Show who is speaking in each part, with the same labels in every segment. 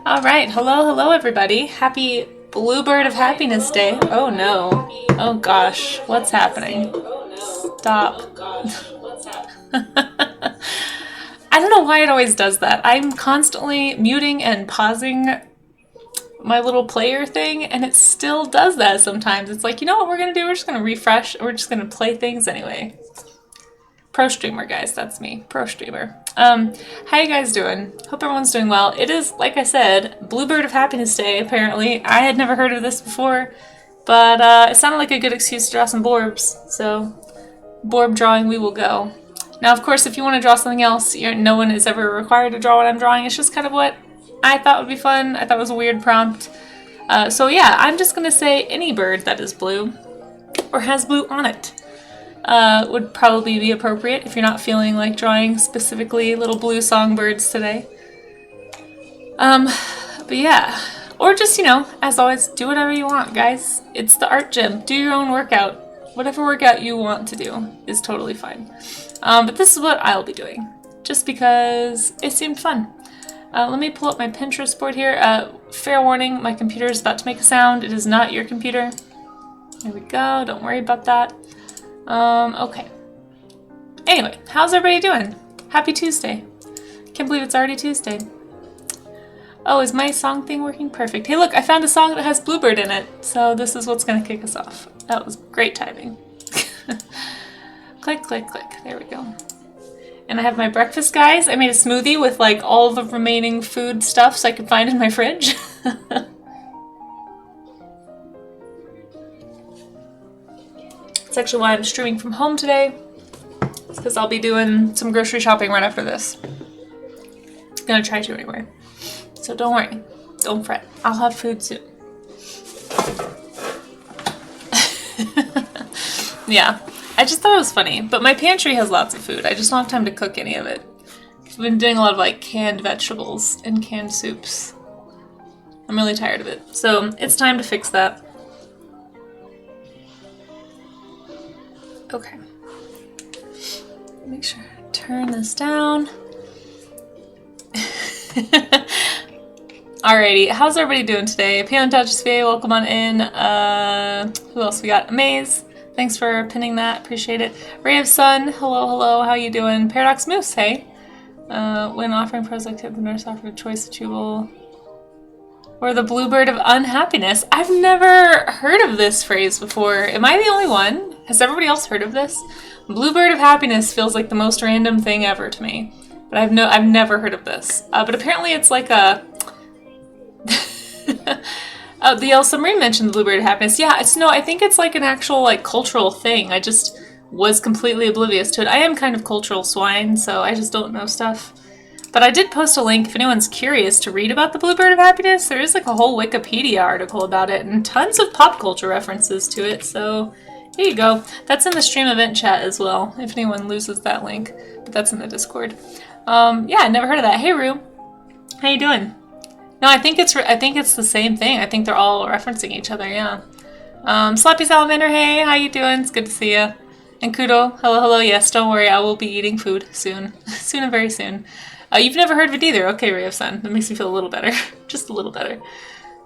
Speaker 1: All right, hello everybody. Happy Bluebird of Happiness Day. Oh no. Oh gosh, what's happening? Stop. I don't know why it always does that. I'm constantly muting and pausing my little player thing, and it still does that sometimes. It's like, you know what we're gonna do? We're just gonna refresh. We're just gonna play things anyway. Pro streamer, guys. That's me. Pro streamer. How you guys doing? Hope everyone's doing well. It is, like I said, Bluebird of Happiness Day, apparently. I had never heard of this before, but it sounded like a good excuse to draw some Borbs, so Borb drawing we will go. Now, of course, if you want to draw something else, no one is ever required to draw what I'm drawing. It's just kind of what I thought would be fun. I thought it was a weird prompt. So yeah, I'm just going to say any bird that is blue, or has blue on it. Would probably be appropriate if you're not feeling like drawing specifically little blue songbirds today. But yeah. Or just, as always, do whatever you want, guys. It's the art gym. Do your own workout. Whatever workout you want to do is totally fine. But this is what I'll be doing, just because it seemed fun. Let me pull up my Pinterest board here. Fair warning, my computer is about to make a sound. It is not your computer. There we go. Don't worry about that. Okay. Anyway, how's everybody doing? Happy Tuesday. Can't believe it's already Tuesday. Oh, is my song thing working? Perfect. Hey, look, I found a song that has Bluebird in it, so this is what's going to kick us off. That was great timing. Click, click, click. There we go. And I have my breakfast, guys. I made a smoothie with, like, all the remaining food stuff so I could find in my fridge. That's actually why I'm streaming from home today. It's because I'll be doing some grocery shopping right after this. I'm gonna try to anyway. So don't worry. Don't fret. I'll have food soon. Yeah. I just thought it was funny. But my pantry has lots of food. I just don't have time to cook any of it. I've been doing a lot of like canned vegetables and canned soups. I'm really tired of it. So it's time to fix that. Okay. Make sure I turn this down. Alrighty, how's everybody doing today? Paleontologist VA, welcome on in. Who else we got? Amaze. Thanks for pinning that. Appreciate it. Ray of Sun, hello, how you doing? Paradox Moose, hey. When offering pros like tip, the nurse offered a choice of chewable. Or the Bluebird of Unhappiness. I've never heard of this phrase before. Am I the only one? Has everybody else heard of this? Bluebird of Happiness feels like the most random thing ever to me. But I've never heard of this. But apparently it's like a... the El Submarine mentioned the Bluebird of Happiness. Yeah, I think it's like an actual like cultural thing. I just was completely oblivious to it. I am kind of cultural swine, so I just don't know stuff. But I did post a link if anyone's curious to read about the Bluebird of Happiness. There is like a whole Wikipedia article about it and tons of pop culture references to it. So here you go. That's in the stream event chat as well, if anyone loses that link. But that's in the Discord. Yeah, I never heard of that. Hey, Rue. How you doing? No, I think it's the same thing. I think they're all referencing each other, yeah. Slappy Salamander, hey, how you doing? It's good to see you. And Kudo, hello, yes, don't worry, I will be eating food soon. Soon and very soon. You've never heard of it either. Okay, Ray of Sun. That makes me feel a little better. Just a little better.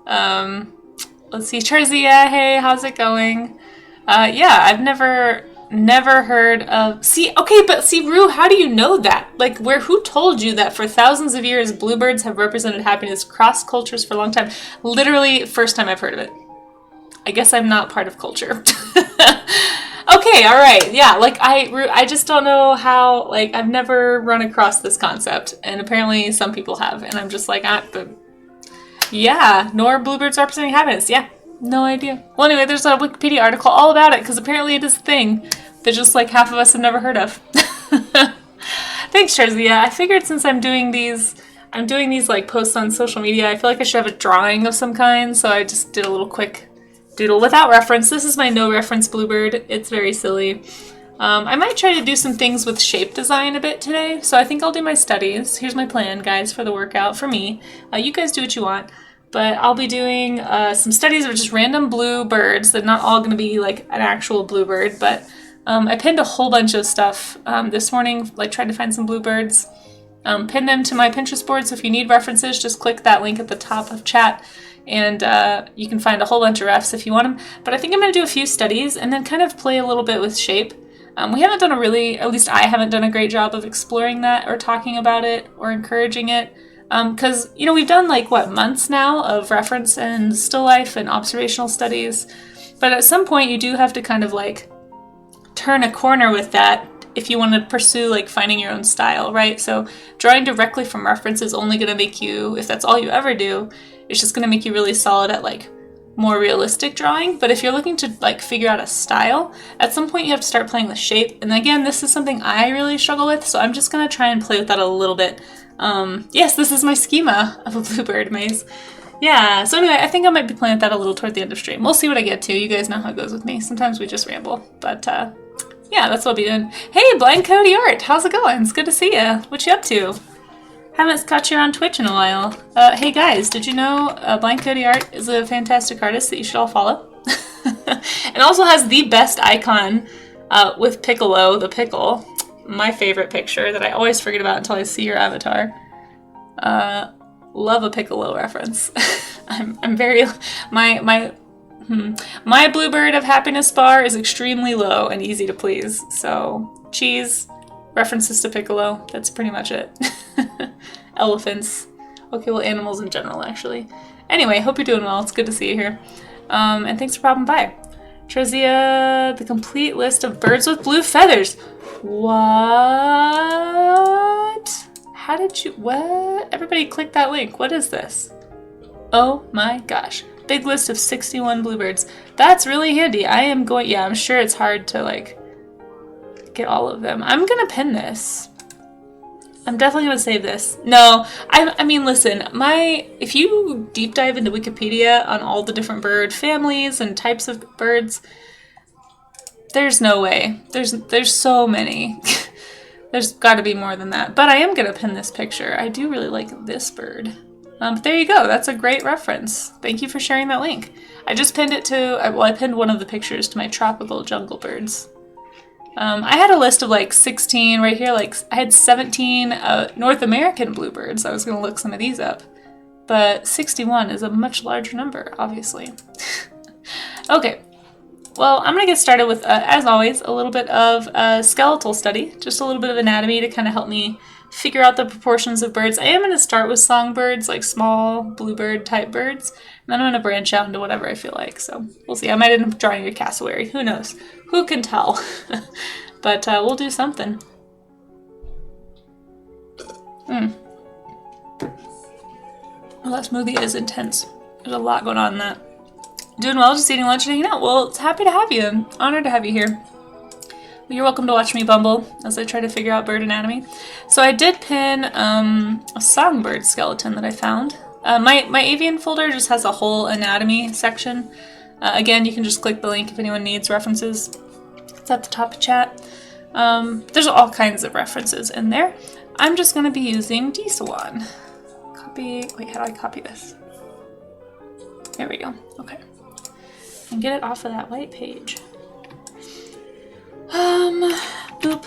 Speaker 1: Let's see. Charzia, hey, how's it going? Yeah, I've never heard of... See, Rue, how do you know that? Like, who told you that for thousands of years, bluebirds have represented happiness across cultures for a long time? Literally, first time I've heard of it. I guess I'm not part of culture. Okay, all right, yeah, like, I just don't know how, like, I've never run across this concept, and apparently some people have, and I'm just like, yeah, nor bluebirds representing happiness, yeah, no idea. Well, anyway, there's a Wikipedia article all about it, because apparently it is a thing that just, like, half of us have never heard of. Thanks, Charzia. I figured since I'm doing these, like, posts on social media, I feel like I should have a drawing of some kind, so I just did a little quick doodle without reference. This is my no reference bluebird. It's very silly. I might try to do some things with shape design a bit today, so I think I'll do my studies. Here's my plan, guys, for the workout, for me. You guys do what you want, but I'll be doing some studies of just random blue birds. They're not all going to be like an actual bluebird, but I pinned a whole bunch of stuff this morning, like tried to find some bluebirds. pin them to my Pinterest board, so if you need references, just click that link at the top of chat, and you can find a whole bunch of refs if you want them. But I think I'm going to do a few studies and then kind of play a little bit with shape. We haven't done at least I haven't done a great job of exploring that or talking about it or encouraging it. Because, you know, we've done like, what, months now of reference and still life and observational studies. But at some point you do have to kind of like turn a corner with that if you want to pursue like finding your own style, right? So drawing directly from reference is only going to make you, if that's all you ever do, it's just going to make you really solid at like more realistic drawing. But if you're looking to like figure out a style, at some point you have to start playing with shape. And again, this is something I really struggle with, so I'm just going to try and play with that a little bit. Yes, this is my schema of a bluebird maze. Yeah, so anyway, I think I might be playing with that a little toward the end of stream. We'll see what I get to. You guys know how it goes with me. Sometimes we just ramble. But yeah, that's what I'll be doing. Hey, Blind Cody Art, how's it going? It's good to see you. What you up to? Haven't caught you on Twitch in a while. Hey guys, did you know Blind Cody Art is a fantastic artist that you should all follow? And also has the best icon with Piccolo, the pickle. My favorite picture that I always forget about until I see your avatar. Love a Piccolo reference. I'm very my Bluebird of Happiness bar is extremely low and easy to please. So cheese, references to Piccolo, that's pretty much it. Elephants. Okay, well, animals in general, actually. Anyway, hope you're doing well. It's good to see you here. And thanks for popping by. Trezia, the complete list of birds with blue feathers. What? How did you... What? Everybody click that link. What is this? Oh my gosh. Big list of 61 bluebirds. That's really handy. I am going... Yeah, I'm sure it's hard to, like, get all of them. I'm gonna pin this. I'm definitely gonna save this. No, I mean, listen, if you deep dive into Wikipedia on all the different bird families and types of birds, there's no way. There's so many. There's gotta be more than that. But I am gonna pin this picture. I do really like this bird. But there you go. That's a great reference. Thank you for sharing that link. I just pinned it to, well, I pinned one of the pictures to my tropical jungle birds. I had a list of like 16 right here, like I had 17 North American bluebirds. I was going to look some of these up, but 61 is a much larger number, obviously. Okay, well, I'm going to get started with, as always, a little bit of skeletal study, just a little bit of anatomy to kind of help me figure out the proportions of birds. I am going to start with songbirds, like small bluebird type birds, and then I'm going to branch out into whatever I feel like. So we'll see. I might end up drawing a cassowary. Who knows? Who can tell? But we'll do something. Well, that smoothie is intense. There's a lot going on in that. Doing well, just eating lunch and hanging out. Well, it's happy to have you. I'm honored to have you here. You're welcome to watch me bumble as I try to figure out bird anatomy. So I did pin a songbird skeleton that I found. My avian folder just has a whole anatomy section. Again, you can just click the link if anyone needs references. It's at the top of chat. There's all kinds of references in there. I'm just going to be using D-Swan. Copy. Wait, how do I copy this? There we go. Okay. And get it off of that white page. Boop.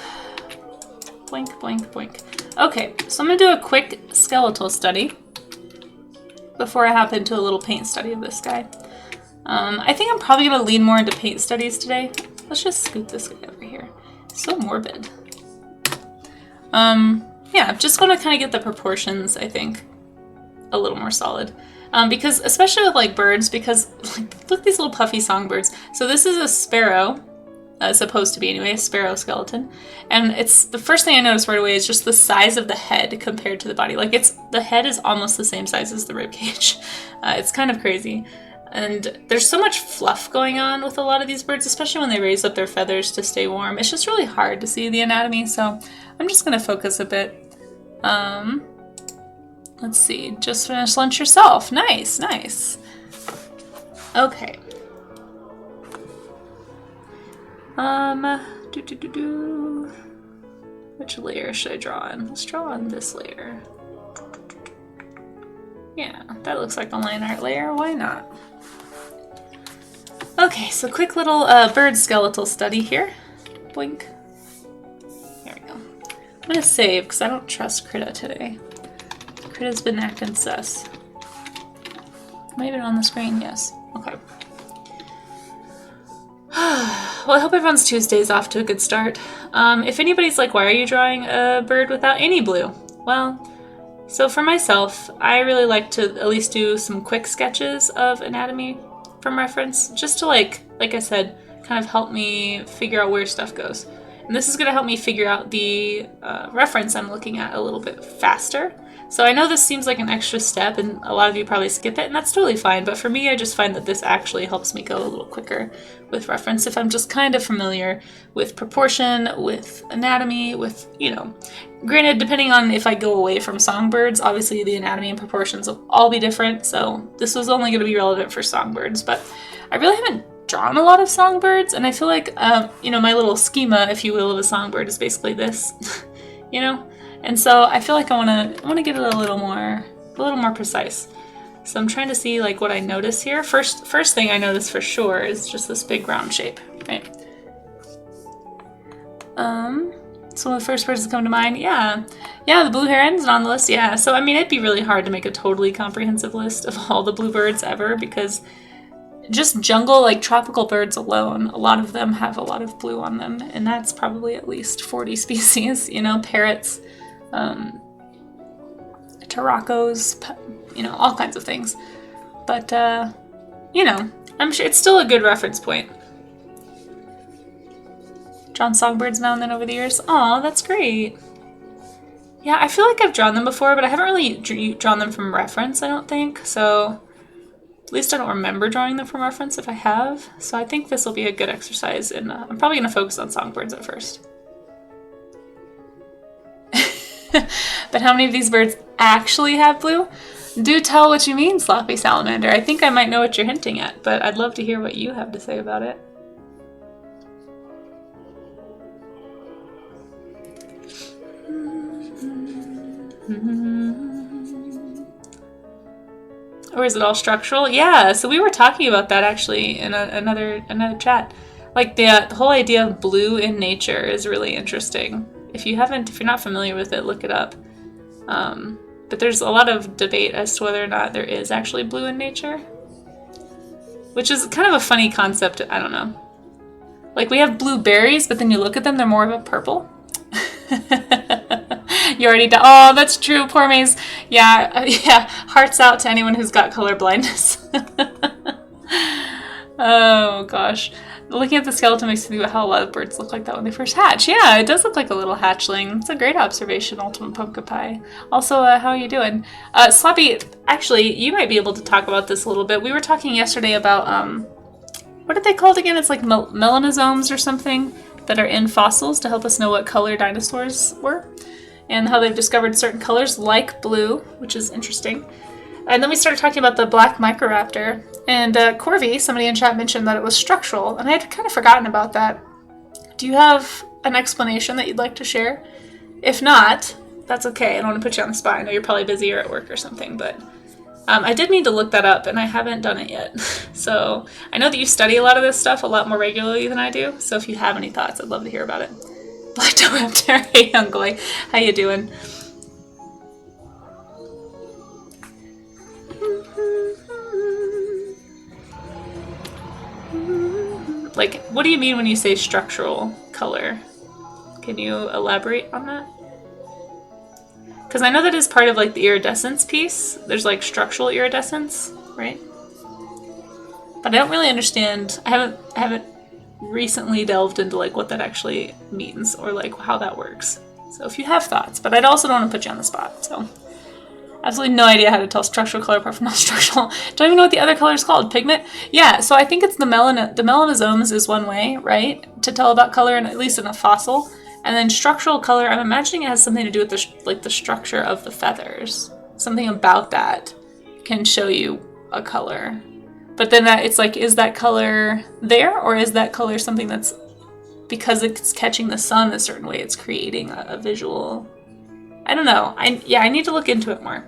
Speaker 1: Boink, boink, boink. Okay, so I'm going to do a quick skeletal study before I hop into a little paint study of this guy. I think I'm probably going to lean more into paint studies today. Let's just scoot this guy over here. So morbid. Yeah, I'm just going to kind of get the proportions, I think, a little more solid. Because, especially with, like, birds, because, like, look at these little puffy songbirds. So this is a sparrow, supposed to be anyway, a sparrow skeleton. And it's, the first thing I noticed right away is just the size of the head compared to the body. Like, the head is almost the same size as the rib cage. It's kind of crazy. And there's so much fluff going on with a lot of these birds, especially when they raise up their feathers to stay warm. It's just really hard to see the anatomy, so I'm just going to focus a bit. Let's see, just finished lunch yourself. Nice, nice. Okay. Which layer should I draw on? Let's draw on this layer. Yeah, that looks like a line art layer. Why not? Okay, so quick little bird skeletal study here. Boink. There we go. gonna save because I don't trust Krita today. Krita's been acting sus. Am I even on the screen? Yes. Okay. Well, I hope everyone's Tuesday's off to a good start. If anybody's like, why are you drawing a bird without any blue? Well, so for myself, I really like to at least do some quick sketches of anatomy from reference, just to like I said, kind of help me figure out where stuff goes. And this is going to help me figure out the reference I'm looking at a little bit faster. So I know this seems like an extra step, and a lot of you probably skip it, and that's totally fine. But for me, I just find that this actually helps me go a little quicker with reference if I'm just kind of familiar with proportion, with anatomy, with, you know, granted, depending on if I go away from songbirds, obviously the anatomy and proportions will all be different. So this was only going to be relevant for songbirds, but I really haven't drawn a lot of songbirds, and I feel like, you know, my little schema, if you will, of a songbird is basically this, you know? And so I feel like I want to get it a little more precise. So I'm trying to see like what I notice here. First thing I notice for sure is just this big round shape, right? So the first person to come to mind, yeah, the blue heron's on the list, yeah. So I mean, it'd be really hard to make a totally comprehensive list of all the bluebirds ever, because just jungle, like tropical birds alone, a lot of them have a lot of blue on them, and that's probably at least 40 species, you know, parrots, taracos, you know, all kinds of things. But, you know, I'm sure it's still a good reference point. Drawn songbirds now and then over the years. Aw, that's great. Yeah, I feel like I've drawn them before, but I haven't really drawn them from reference, I don't think. So at least I don't remember drawing them from reference if I have. So I think this will be a good exercise, and I'm probably going to focus on songbirds at first. But how many of these birds actually have blue? Do tell what you mean, Sloppy Salamander. I think I might know what you're hinting at, but I'd love to hear what you have to say about it. Or is it all structural? Yeah, so we were talking about that actually in another chat. Like the whole idea of blue in nature is really interesting. If you're not familiar with it, look it up. But there's a lot of debate as to whether or not there is actually blue in nature, which is kind of a funny concept. I don't know. Like we have blueberries, but then you look at them, they're more of a purple. You already done. Oh, that's true. Poor Maze. Yeah, yeah. Hearts out to anyone who's got color blindness. Oh gosh. Looking at the skeleton makes me think about how a lot of birds look like that when they first hatch. Yeah, it does look like a little hatchling. It's a great observation, Ultimate Pumpkin Pie. Also, how are you doing? Sloppy, actually, you might be able to talk about this a little bit. We were talking yesterday about, what are they called again? It's like melanosomes or something that are in fossils to help us know what color dinosaurs were, and how they've discovered certain colors like blue, which is interesting. And then we started talking about the black Microraptor, and Corby, somebody in chat, mentioned that it was structural, and I had kind of forgotten about that. Do you have an explanation that you'd like to share? If not, that's okay. I don't want to put you on the spot. I know you're probably busy or at work or something, but I did need to look that up, and I haven't done it yet. So I know that you study a lot of this stuff a lot more regularly than I do, so if you have any thoughts, I'd love to hear about it. Black Raptor, hey young boy, how you doing? Like, what do you mean when you say structural color? Can you elaborate on that? Because I know that is part of like the iridescence piece. There's like structural iridescence, right? But I don't really understand. I haven't recently delved into like what that actually means or like how that works. So if you have thoughts, but I also don't want to put you on the spot. So absolutely no idea how to tell structural color apart from non-structural. Don't even know what the other color is called. Pigment? Yeah, so I think it's the melanosomes is one way, right, to tell about color, and at least in a fossil. And then structural color, I'm imagining it has something to do with the structure of the feathers. Something about that can show you a color. But then it's like, is that color there, or is that color something that's, because it's catching the sun a certain way, it's creating a visual? I don't know. I need to look into it more.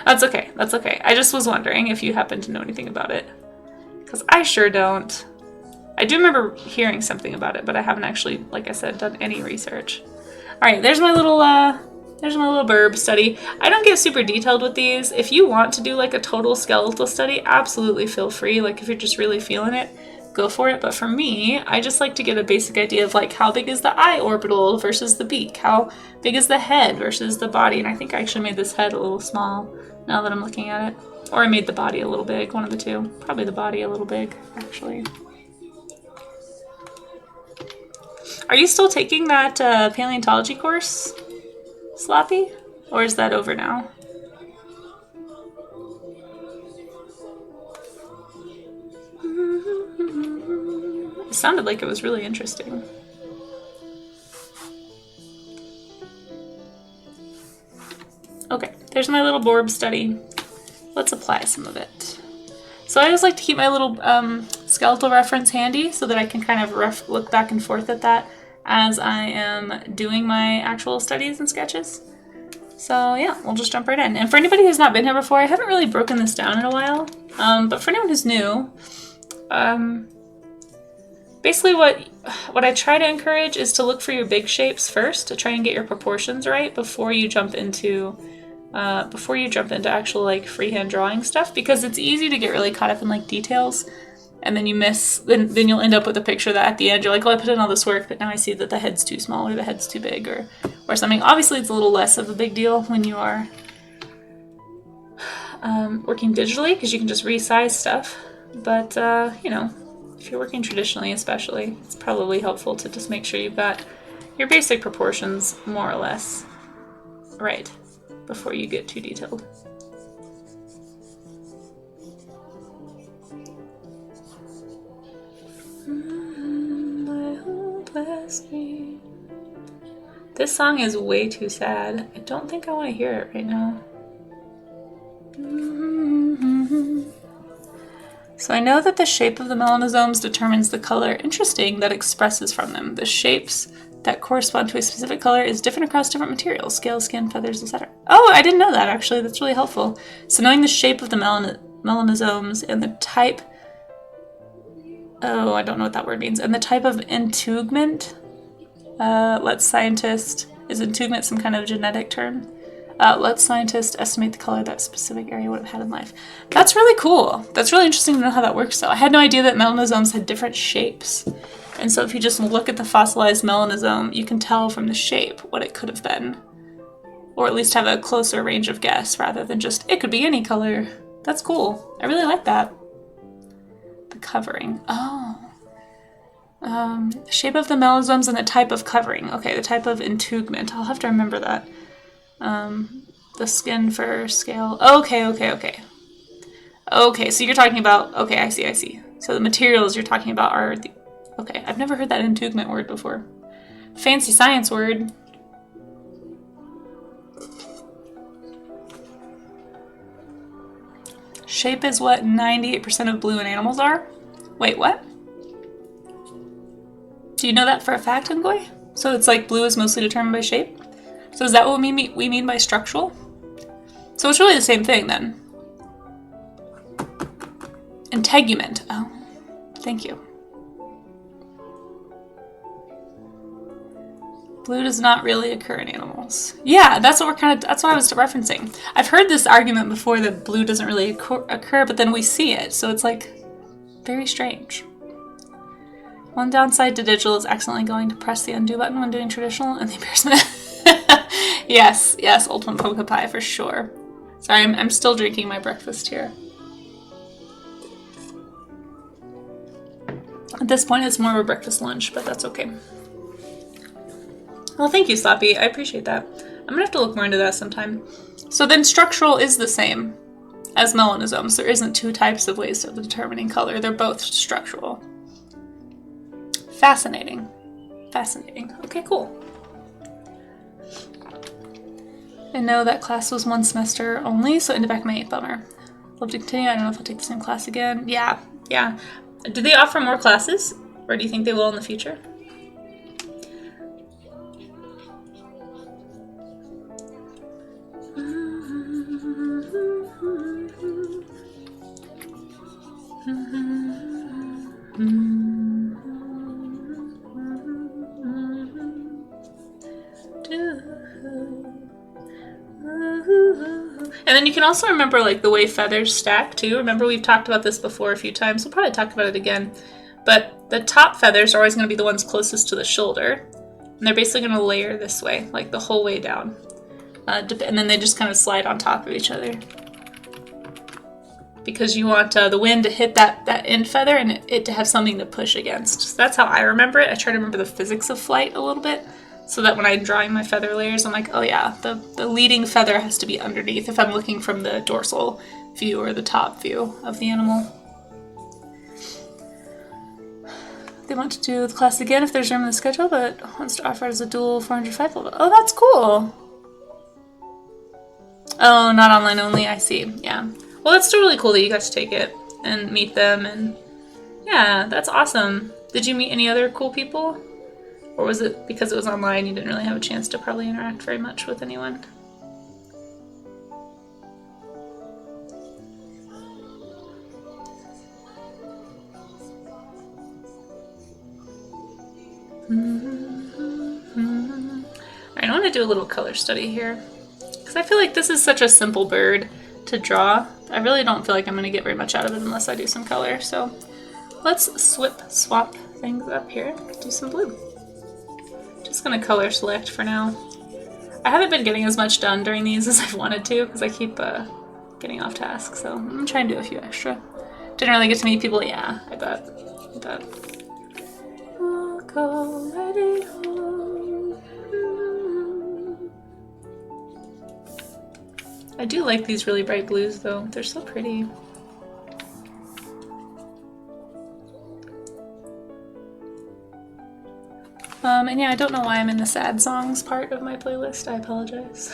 Speaker 1: That's okay. That's okay. I just was wondering if you happen to know anything about it, because I sure don't. I do remember hearing something about it, but I haven't actually, like I said, done any research. Alright, there's my little burb study. I don't get super detailed with these. If you want to do like a total skeletal study, absolutely feel free. Like if you're just really feeling it, go for it. But for me, I just like to get a basic idea of like how big is the eye orbital versus the beak? How big is the head versus the body? And I think I actually made this head a little small now that I'm looking at it. Or I made the body a little big, one of the two. Probably the body a little big, actually. Are you still taking that paleontology course, Sloppy? Or is that over now? It sounded like it was really interesting. Okay, there's my little Borb study. Let's apply some of it. So I just like to keep my little skeletal reference handy so that I can kind of look back and forth at that as I am doing my actual studies and sketches. So yeah, we'll just jump right in. And for anybody who's not been here before, I haven't really broken this down in a while. But for anyone who's new, basically what I try to encourage is to look for your big shapes first to try and get your proportions right before you jump into actual like freehand drawing stuff, because it's easy to get really caught up in like details and then you miss, then you'll end up with a picture that at the end you're like, oh, I put in all this work, but now I see that the head's too small or the head's too big or something. Obviously it's a little less of a big deal when you are working digitally because you can just resize stuff, but you know, if you're working traditionally especially, it's probably helpful to just make sure you've got your basic proportions more or less right before you get too detailed. This song is way too sad. I don't think I want to hear it right now. So I know that the shape of the melanosomes determines the color, interesting, that expresses from them. The shapes that correspond to a specific color is different across different materials, scale, skin, feathers, etc. Oh, I didn't know that, actually. That's really helpful. So knowing the shape of the melanosomes and the type... Oh, I don't know what that word means. And the type of integument lets scientists... Is integument some kind of genetic term? Let scientists estimate the color that specific area would have had in life. That's really cool. That's really interesting to know how that works, though. I had no idea that melanosomes had different shapes. And so if you just look at the fossilized melanosome, you can tell from the shape what it could have been. Or at least have a closer range of guess, rather than just, it could be any color. That's cool. I really like that. The covering. Oh. Shape of the melanosomes and the type of covering. Okay, the type of integument. I'll have to remember that. The skin, fur, scale. Okay. Okay, so you're talking about... Okay, I see. So the materials you're talking about are... Okay, I've never heard that integument word before. Fancy science word. Shape is what 98% of blue in animals are? Wait, what? Do you know that for a fact, Ngoy? So it's like blue is mostly determined by shape? So is that what we mean by structural? So it's really the same thing then. Integument. Oh, thank you. Blue does not really occur in animals. Yeah, that's what that's what I was referencing. I've heard this argument before that blue doesn't really occur, but then we see it, so it's like very strange. One downside to digital is accidentally going to press the undo button when doing traditional and the embarrassment. Yes, Ultimate Poke Pie for sure. Sorry, I'm still drinking my breakfast here. At this point, it's more of a breakfast lunch, but that's okay. Well, thank you, Sloppy. I appreciate that. I'm gonna have to look more into that sometime. So then structural is the same as melanosomes. There isn't two types of ways of determining color. They're both structural. Fascinating. Okay, cool. I know that class was one semester only, so into back May. Bummer. Love to continue. I don't know if I'll take the same class again. Yeah. Do they offer more classes? Or do you think they will in the future? And then you can also remember like the way feathers stack too. Remember we've talked about this before a few times. We'll probably talk about it again. But the top feathers are always going to be the ones closest to the shoulder. And they're basically going to layer this way, like the whole way down. And then they just kind of slide on top of each other. Because you want the wind to hit that end feather and it to have something to push against. So that's how I remember it. I try to remember the physics of flight a little bit. So that when I'm drawing my feather layers, I'm like, oh yeah, the leading feather has to be underneath if I'm looking from the dorsal view or the top view of the animal. They want to do the class again if there's room in the schedule, but wants to offer it as a dual 405 level. Oh, that's cool. Oh, not online only, I see, yeah. Well, that's still really cool that you got to take it and meet them, and yeah, that's awesome. Did you meet any other cool people? Or was it because it was online you didn't really have a chance to probably interact very much with anyone? Alright, I want to do a little color study here. Because I feel like this is such a simple bird to draw. I really don't feel like I'm going to get very much out of it unless I do some color. So let's swap things up here. Do some blue. Just going to color select for now. I haven't been getting as much done during these as I've wanted to because I keep getting off task. So I'm going to try and do a few extra. Didn't really get to meet people. Yeah, I bet. Walk already home. I do like these really bright blues though. They're so pretty. And yeah, I don't know why I'm in the sad songs part of my playlist. I apologize.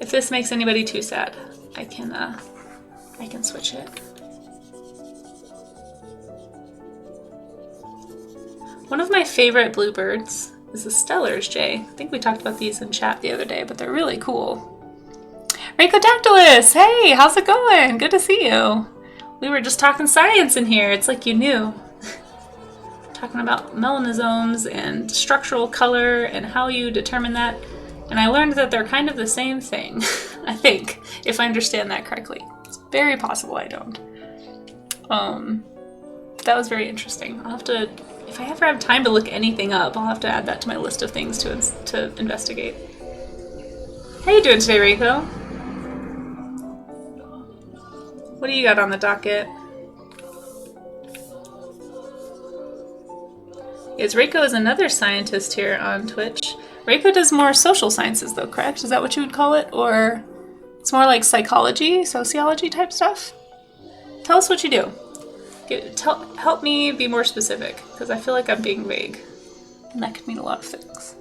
Speaker 1: If this makes anybody too sad, I can switch it. One of my favorite bluebirds is the Stellar's jay. I think we talked about these in chat the other day, but they're really cool. Rhacodactylus! Hey, how's it going? Good to see you. We were just talking science in here. It's like you knew. Talking about melanosomes and structural color and how you determine that. And I learned that they're kind of the same thing, I think, if I understand that correctly. It's very possible I don't. That was very interesting. I'll have to, if I ever have time to look anything up, I'll have to add that to my list of things to investigate. How you doing today, Reiko? What do you got on the docket? Yes, Reiko is another scientist here on Twitch. Reiko does more social sciences though, correct? Is that what you would call it? Or it's more like psychology, sociology type stuff? Tell us what you do. Help me be more specific, because I feel like I'm being vague. And that could mean a lot of things.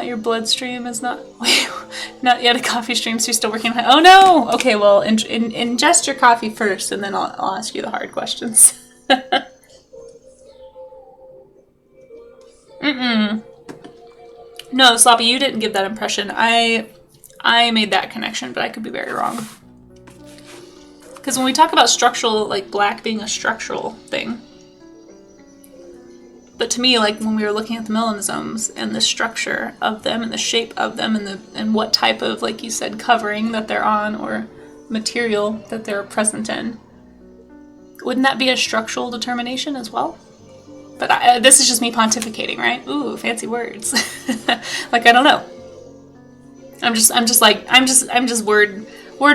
Speaker 1: Your bloodstream is not not yet a coffee stream, so you're still working on it. Oh no! Okay, well, ingest your coffee first, and then I'll ask you the hard questions. No, Sloppy, you didn't give that impression. I made that connection, but I could be very wrong. Because when we talk about structural, like black being a structural thing, but to me, like when we were looking at the melanosomes and the structure of them and the shape of them and what type of, like you said, covering that they're on or material that they're present in, wouldn't that be a structural determination as well? But this is just me pontificating, right? Ooh, fancy words. Like, I don't know. I'm just word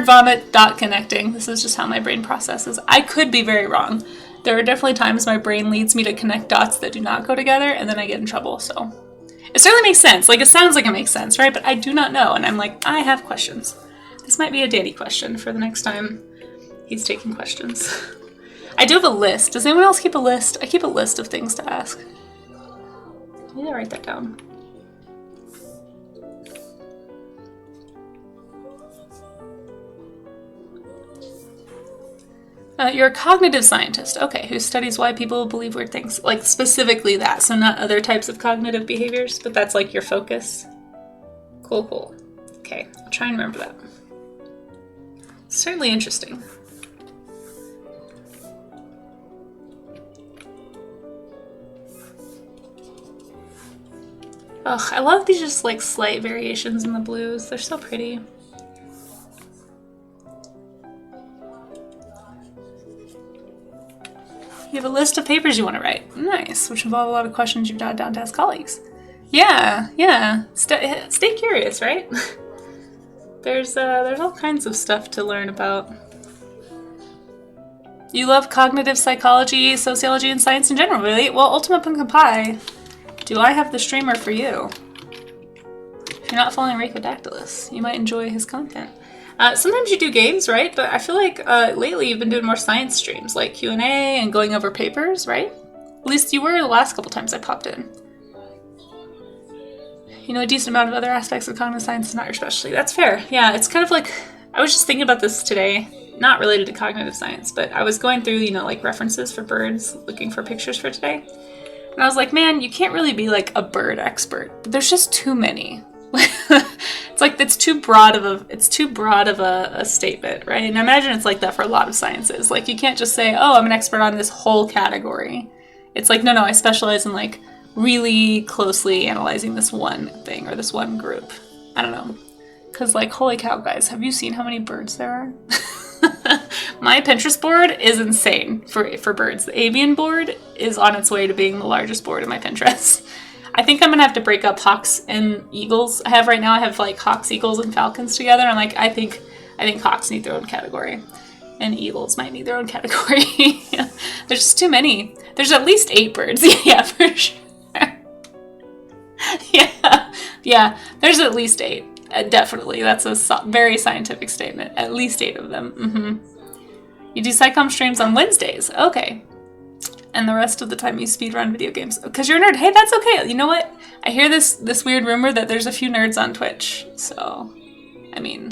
Speaker 1: vomit dot connecting. This is just how my brain processes. I could be very wrong. There are definitely times my brain leads me to connect dots that do not go together, and then I get in trouble, so. It certainly makes sense. Like, it sounds like it makes sense, right? But I do not know, and I'm like, I have questions. This might be a Danny question for the next time he's taking questions. I do have a list. Does anyone else keep a list? I keep a list of things to ask. I need to write that down. You're a cognitive scientist, okay, who studies why people believe weird things. Like, specifically that, so not other types of cognitive behaviors, but that's like your focus. Cool, cool. Okay, I'll try and remember that. Certainly interesting. Ugh, I love these just like slight variations in the blues. They're so pretty. You have a list of papers you want to write. Nice, which involve a lot of questions you've jotted down to ask colleagues. Yeah, yeah. Stay curious, right? There's all kinds of stuff to learn about. You love cognitive psychology, sociology, and science in general, really? Well, Ultima Pumpkin Pie, do I have the streamer for you? If you're not following Ricodactylus, you might enjoy his content. Sometimes you do games, right? But I feel like lately you've been doing more science streams, like Q&A and going over papers, right? At least you were the last couple times I popped in. You know, a decent amount of other aspects of cognitive science is not your specialty. That's fair. Yeah, it's kind of like, I was just thinking about this today, not related to cognitive science, but I was going through, you know, like references for birds, looking for pictures for today. And I was like, man, you can't really be like a bird expert. There's just too many. It's like it's too broad of a statement, right? And I imagine it's like that for a lot of sciences. Like you can't just say, oh, I'm an expert on this whole category. It's like, no, I specialize in like really closely analyzing this one thing or this one group. I don't know. Because like, holy cow, guys, have you seen how many birds there are? My Pinterest board is insane for birds. The avian board is on its way to being the largest board in my Pinterest. I think I'm gonna have to break up hawks and eagles. I have like hawks, eagles, and falcons together. And like, I think hawks need their own category, and eagles might need their own category. Yeah. There's just too many. There's at least 8 birds. Yeah, for sure. Yeah. There's at least 8. Definitely, that's a very scientific statement. At least 8 of them. Mm-hmm. You do Psychom streams on Wednesdays. Okay. And the rest of the time you speedrun video games. Because you're a nerd. Hey, that's okay. You know what? I hear this weird rumor that there's a few nerds on Twitch. So, I mean,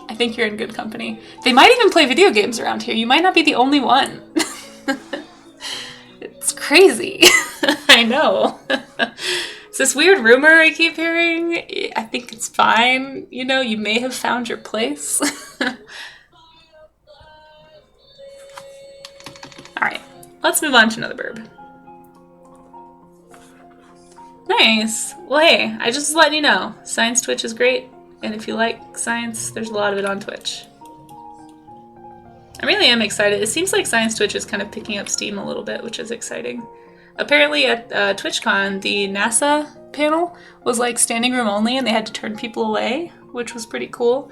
Speaker 1: I think you're in good company. They might even play video games around here. You might not be the only one. It's crazy. I know. It's this weird rumor I keep hearing. I think it's fine. You know, you may have found your place. Alright. Let's move on to another burb. Nice. Well, hey, I just was letting you know. Science Twitch is great, and if you like science, there's a lot of it on Twitch. I really am excited. It seems like Science Twitch is kind of picking up steam a little bit, which is exciting. Apparently at TwitchCon, the NASA panel was like standing room only, and they had to turn people away, which was pretty cool.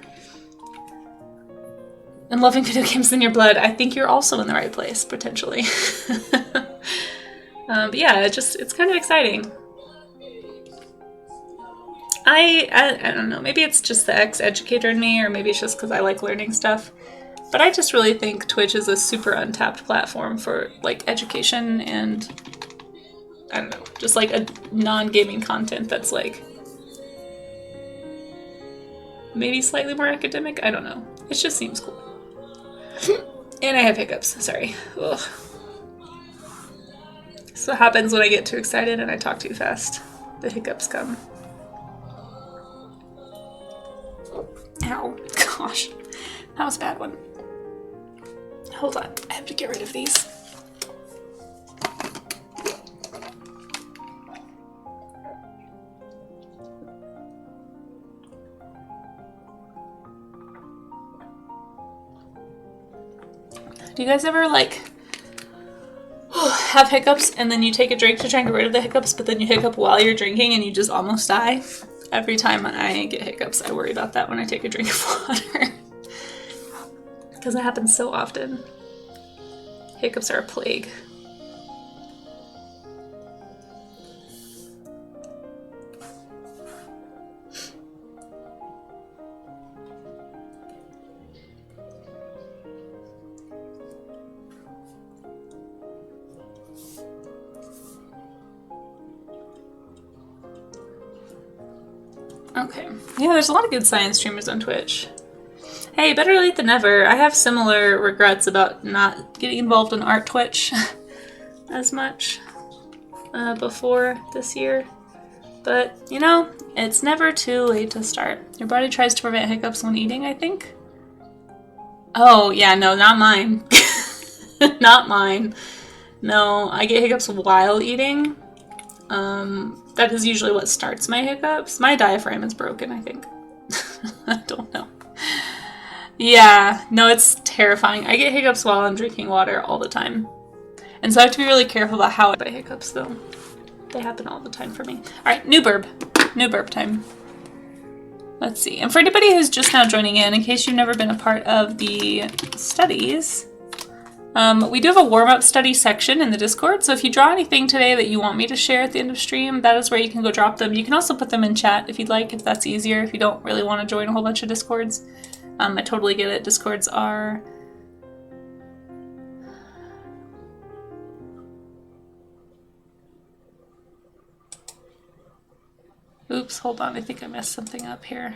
Speaker 1: And loving video games in your blood, I think you're also in the right place, potentially. But yeah, it's kind of exciting. I don't know, maybe it's just the ex-educator in me, or maybe it's just because I like learning stuff. But I just really think Twitch is a super untapped platform for like education and, I don't know, just like a non-gaming content that's like maybe slightly more academic. I don't know. It just seems cool. And I have hiccups. Sorry. Ugh. This is what happens when I get too excited and I talk too fast. The hiccups come. Ow. Gosh. That was a bad one. Hold on. I have to get rid of these. Do you guys ever, like, have hiccups and then you take a drink to try and get rid of the hiccups, but then you hiccup while you're drinking and you just almost die? Every time I get hiccups, I worry about that when I take a drink of water. Because it happens so often. Hiccups are a plague. Okay. Yeah, there's a lot of good science streamers on Twitch. Hey, better late than never. I have similar regrets about not getting involved in art Twitch as much before this year. But, you know, it's never too late to start. Your body tries to prevent hiccups when eating, I think. Oh, yeah, no, not mine. Not mine. No, I get hiccups while eating. That is usually what starts my hiccups. My diaphragm is broken, I think. I don't know. Yeah, no, it's terrifying. I get hiccups while I'm drinking water all the time. And so I have to be really careful about how I buy hiccups, though. They happen all the time for me. All right, new burp. New burp time. Let's see. And for anybody who's just now joining in case you've never been a part of the studies, we do have a warm-up study section in the Discord. So if you draw anything today that you want me to share at the end of stream, that is where you can go drop them. You can also put them in chat if you'd like, if that's easier, if you don't really want to join a whole bunch of Discords. I totally get it. Discords are... Oops, hold on. I think I messed something up here.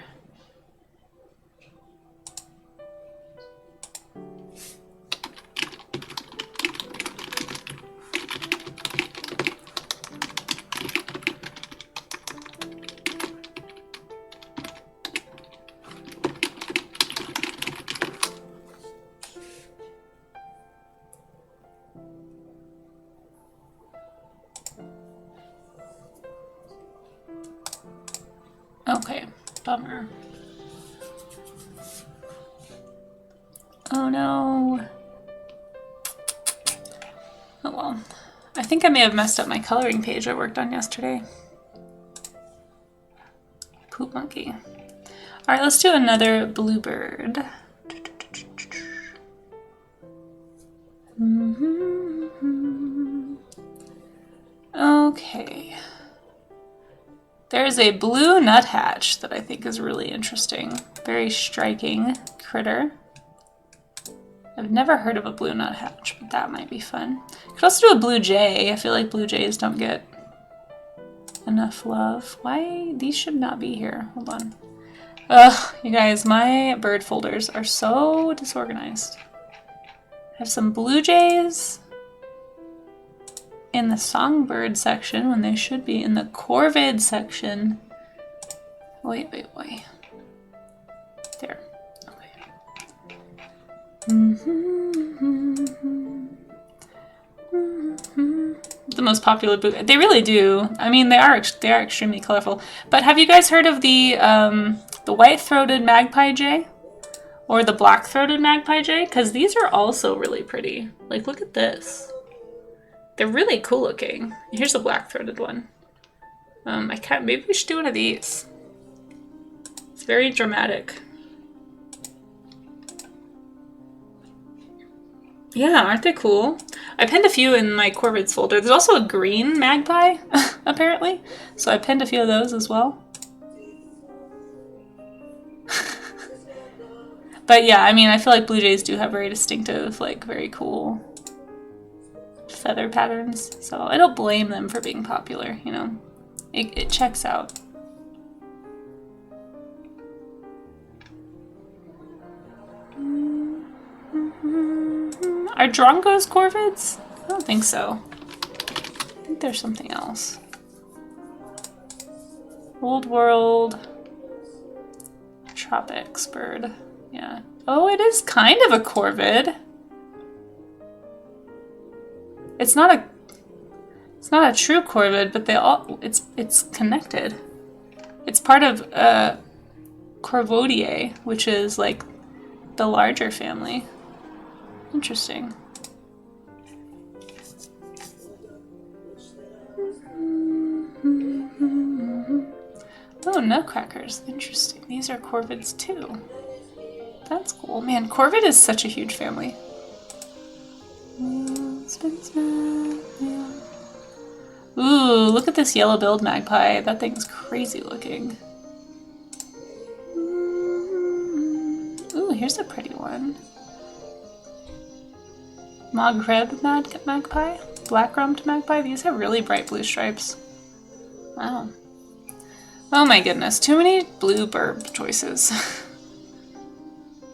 Speaker 1: Okay, bummer. Oh no. Oh well. I think I may have messed up my coloring page I worked on yesterday. Poop monkey. Alright, let's do another bluebird. Okay. There's a blue nuthatch that I think is really interesting. Very striking critter. I've never heard of a blue nuthatch, but that might be fun. Could also do a blue jay. I feel like blue jays don't get enough love. Why? These should not be here. Hold on. Ugh, you guys, my bird folders are so disorganized. I have some blue jays in the songbird section when they should be in the corvid section. Wait. There. Okay. The most popular blue. They really do. I mean, they are extremely colorful. But have you guys heard of the white-throated magpie jay? Or the black-throated magpie jay? Because these are also really pretty. Like, look at this. They're really cool looking. Here's a black-throated one. Maybe we should do one of these. It's very dramatic. Yeah, aren't they cool? I pinned a few in my corvids folder. There's also a green magpie, apparently. So I pinned a few of those as well. But yeah, I mean, I feel like blue jays do have very distinctive, like, very cool feather patterns, so I don't blame them for being popular, you know. It checks out. Are drongos corvids? I don't think so. I think there's something else. Old world tropics bird. Yeah. Oh, it is kind of a corvid. It's not a true corvid, but it's connected. It's part of Corvidae, which is like the larger family. Interesting. Oh, nutcrackers. Interesting. These are corvids too. That's cool. Man, corvid is such a huge family. Ooh, look at this yellow-billed magpie. That thing's crazy looking. Ooh, here's a pretty one. Maghreb magpie? Black-rumped magpie? These have really bright blue stripes. Wow. Oh my goodness, too many blue burb choices.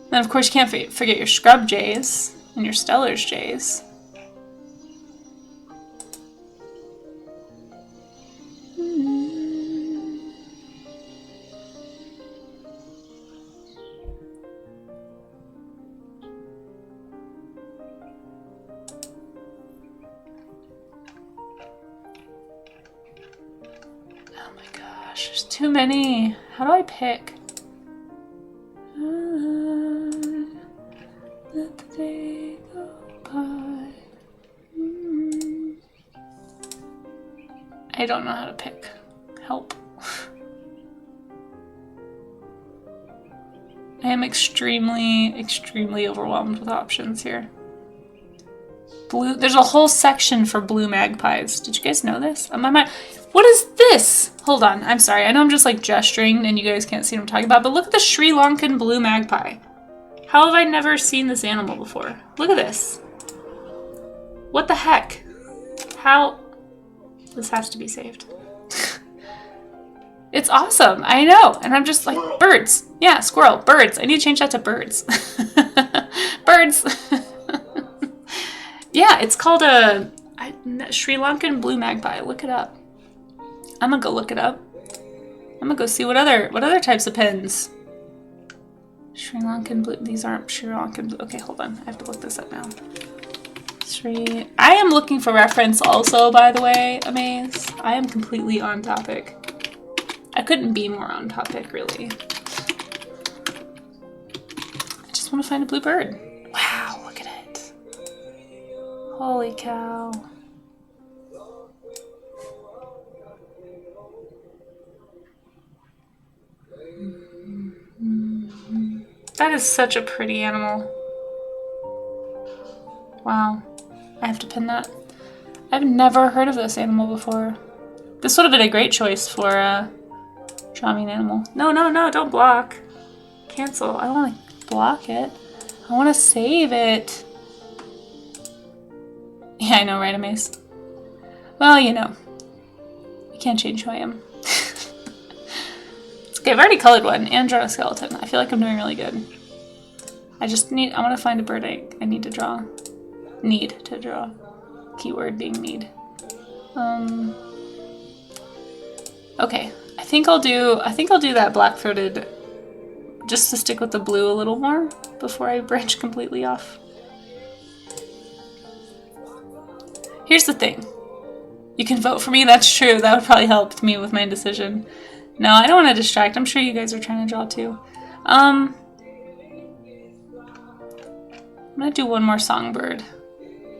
Speaker 1: Then of course you can't forget your scrub jays and your Stellar's jays. There's too many. How do I pick? Let the day go by. I don't know how to pick. Help. I am extremely, extremely overwhelmed with options here. Blue, there's a whole section for blue magpies. Did you guys know this? On my mind. What is this? Hold on, I'm sorry. I know I'm just like gesturing and you guys can't see what I'm talking about, but look at the Sri Lankan blue magpie. How have I never seen this animal before? Look at this. What the heck? How? This has to be saved. It's awesome. I know. And I'm just like, birds. Yeah, squirrel. Birds. I need to change that to birds. Birds. Yeah, it's called a Sri Lankan blue magpie. Look it up. I'm gonna go look it up. I'm gonna go see what other types of pins. Sri Lankan blue. These aren't Sri Lankan blue. Okay, hold on. I have to look this up now. I am looking for reference also, by the way, Amaze. I am completely on topic. I couldn't be more on topic, really. I just want to find a blue bird. Wow, look at it. Holy cow. That is such a pretty animal. Wow. I have to pin that. I've never heard of this animal before. This would have been a great choice for draw me an animal. No, no, no, don't block. Cancel. I don't want to block it. I want to save it. Yeah, I know, right, Amaze? Well, you know. I can't change who I am. It's okay, I've already colored one and drawn a skeleton. I feel like I'm doing really good. I want to find a bird I need to draw. Need to draw. Keyword being need. Okay. I think I'll do that black-throated just to stick with the blue a little more before I branch completely off. Here's the thing. You can vote for me, that's true. That would probably help me with my decision. No, I don't want to distract. I'm sure you guys are trying to draw too. I'm gonna do one more songbird.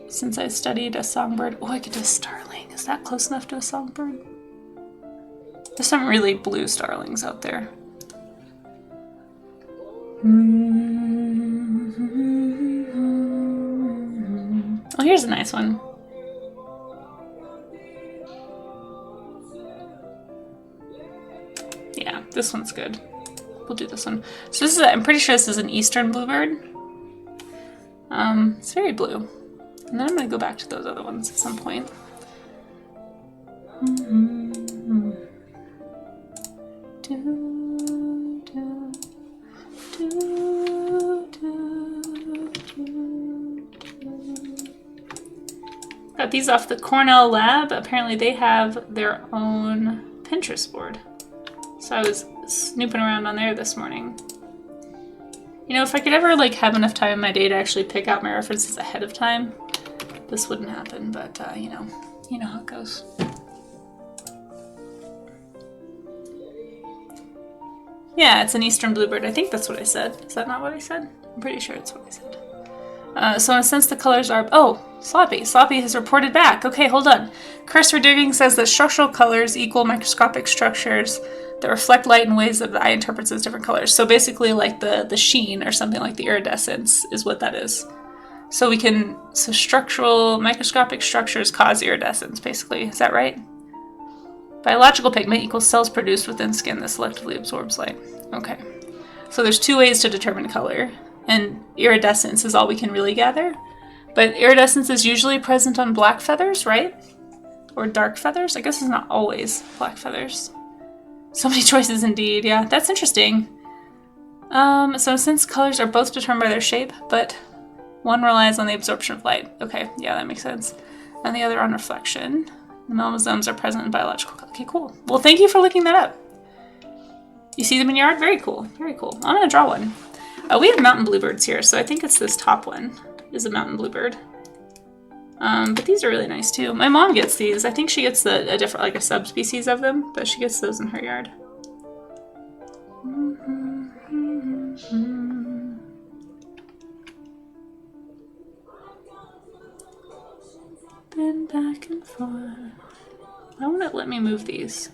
Speaker 1: Since I studied a songbird. Oh, I could do a starling. Is that close enough to a songbird? There's some really blue starlings out there. Oh, here's a nice one. Yeah, this one's good. We'll do this one. So this is, I'm pretty sure this is an eastern bluebird. It's very blue. And then I'm gonna go back to those other ones at some point. Got these off the Cornell lab. Apparently they have their own Pinterest board. So I was snooping around on there this morning. You know, if I could ever like have enough time in my day to actually pick out my references ahead of time, this wouldn't happen, but you know how it goes. Yeah, it's an eastern bluebird. I think that's what I said. Is that not what I said? I'm pretty sure it's what I said. So in a sense, the colors are... Oh, Sloppy. Sloppy has reported back. Okay, hold on. Cursor Digging says that structural colors equal microscopic structures that reflect light in ways that the eye interprets as different colors. So basically like the sheen or something like the iridescence is what that is. So structural, microscopic structures cause iridescence, basically. Is that right? Biological pigment equals cells produced within skin that selectively absorbs light. Okay. So there's two ways to determine color, and iridescence is all we can really gather. But iridescence is usually present on black feathers, right? Or dark feathers? I guess it's not always black feathers. So many choices indeed, yeah. That's interesting. So since colors are both determined by their shape, but one relies on the absorption of light. Okay, yeah, that makes sense. And the other on reflection. The melanosomes are present in biological color. Okay, cool. Well, thank you for looking that up. You see them in your yard? Very cool, very cool. I'm gonna draw one. We have mountain bluebirds here, so I think it's this top one is a mountain bluebird. But these are really nice too. My mom gets these. I think she gets a different, like a subspecies of them, but she gets those in her yard. Been back and forth. Why won't it let me move these?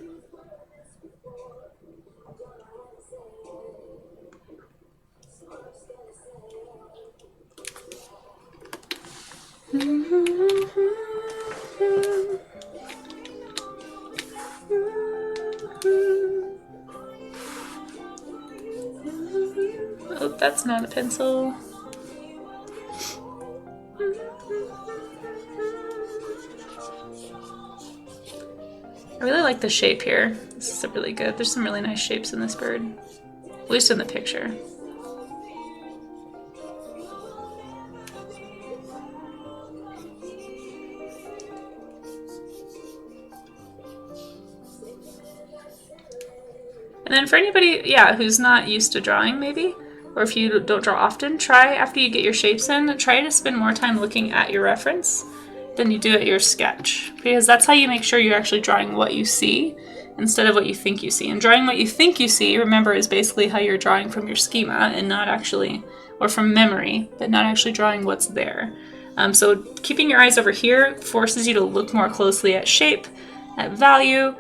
Speaker 1: Oh, that's not a pencil. I really like the shape here. This is really good. There's some really nice shapes in this bird, at least in the picture. And then for anybody, yeah, who's not used to drawing maybe, or if you don't draw often, try after you get your shapes in, try to spend more time looking at your reference than you do at your sketch, because that's how you make sure you're actually drawing what you see instead of what you think you see. And drawing what you think you see, remember, is basically how you're drawing from your schema and not actually, or from memory, but not actually drawing what's there. So keeping your eyes over here forces you to look more closely at shape, at value,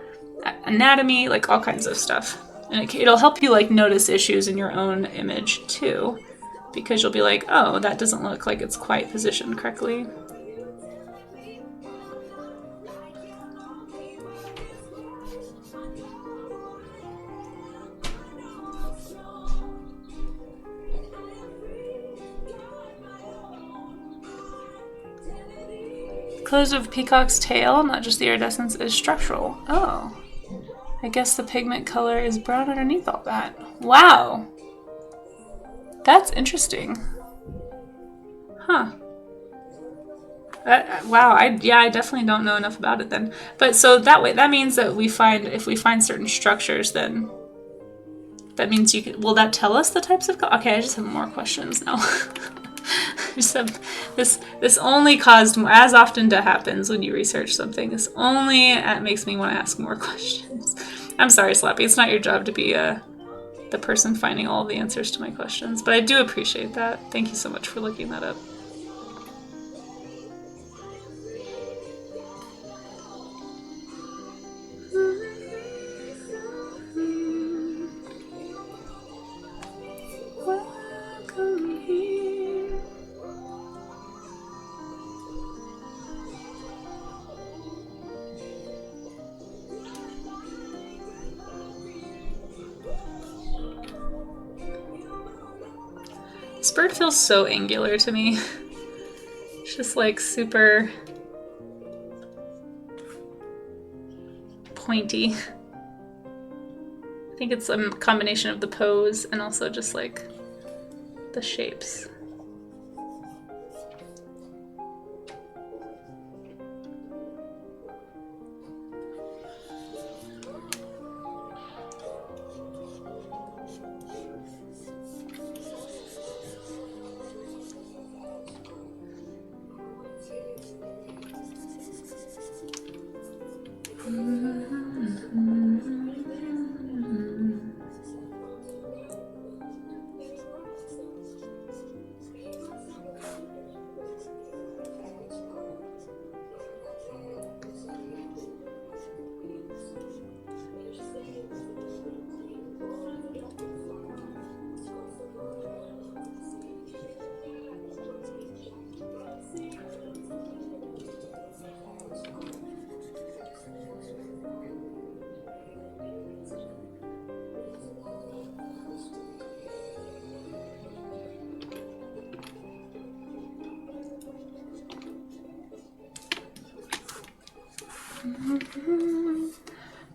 Speaker 1: at anatomy, like all kinds of stuff. And it'll help you like notice issues in your own image too, because you'll be like, oh, that doesn't look like it's quite positioned correctly. Close of peacock's tail, not just the iridescence, is structural. Oh. I guess the pigment color is brown underneath all that. Wow. That's interesting. Huh. Wow, I definitely don't know enough about it then. But so that means that if we find certain structures, then that means will that tell us the types of color? Okay, I just have more questions now. This only caused, as often happens when you research something, this only makes me want to ask more questions. I'm sorry, Slappy, it's not your job to be the person finding all the answers to my questions, but I do appreciate that. Thank you so much for looking that up. This bird feels so angular to me. It's just like super pointy. I think it's a combination of the pose and also just like the shapes.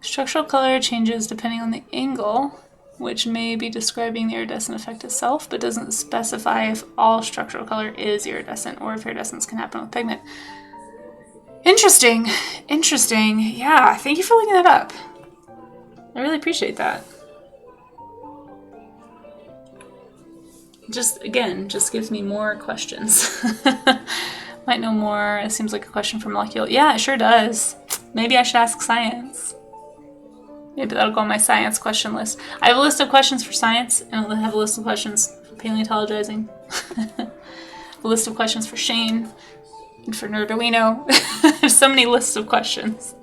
Speaker 1: Structural color changes depending on the angle, which may be describing the iridescent effect itself, but doesn't specify if all structural color is iridescent or if iridescence can happen with pigment. Interesting. Interesting. Yeah, thank you for looking that up. I really appreciate that. Just gives me more questions. Might know more. It seems like a question for molecular. Yeah, it sure does. Maybe I should ask science. Maybe that'll go on my science question list. I have a list of questions for science, and I'll have a list of questions for paleontologizing. A list of questions for Shane, and for Nerdarwino. There's so many lists of questions.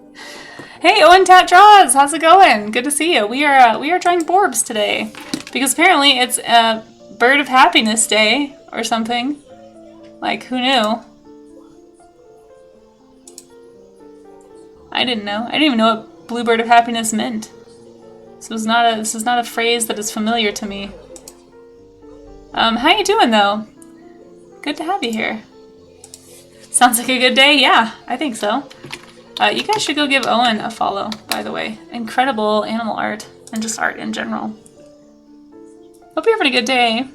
Speaker 1: Hey, Owen Tat Draws, how's it going? Good to see you. We are drawing Borbs today because apparently it's a Bird of Happiness Day or something. Like, who knew? I didn't know. I didn't even know what Bluebird of Happiness meant. This is not a phrase that is familiar to me. How you doing though? Good to have you here. Sounds like a good day. Yeah, I think so. You guys should go give Owen a follow, by the way. Incredible animal art and just art in general. Hope you're having a good day.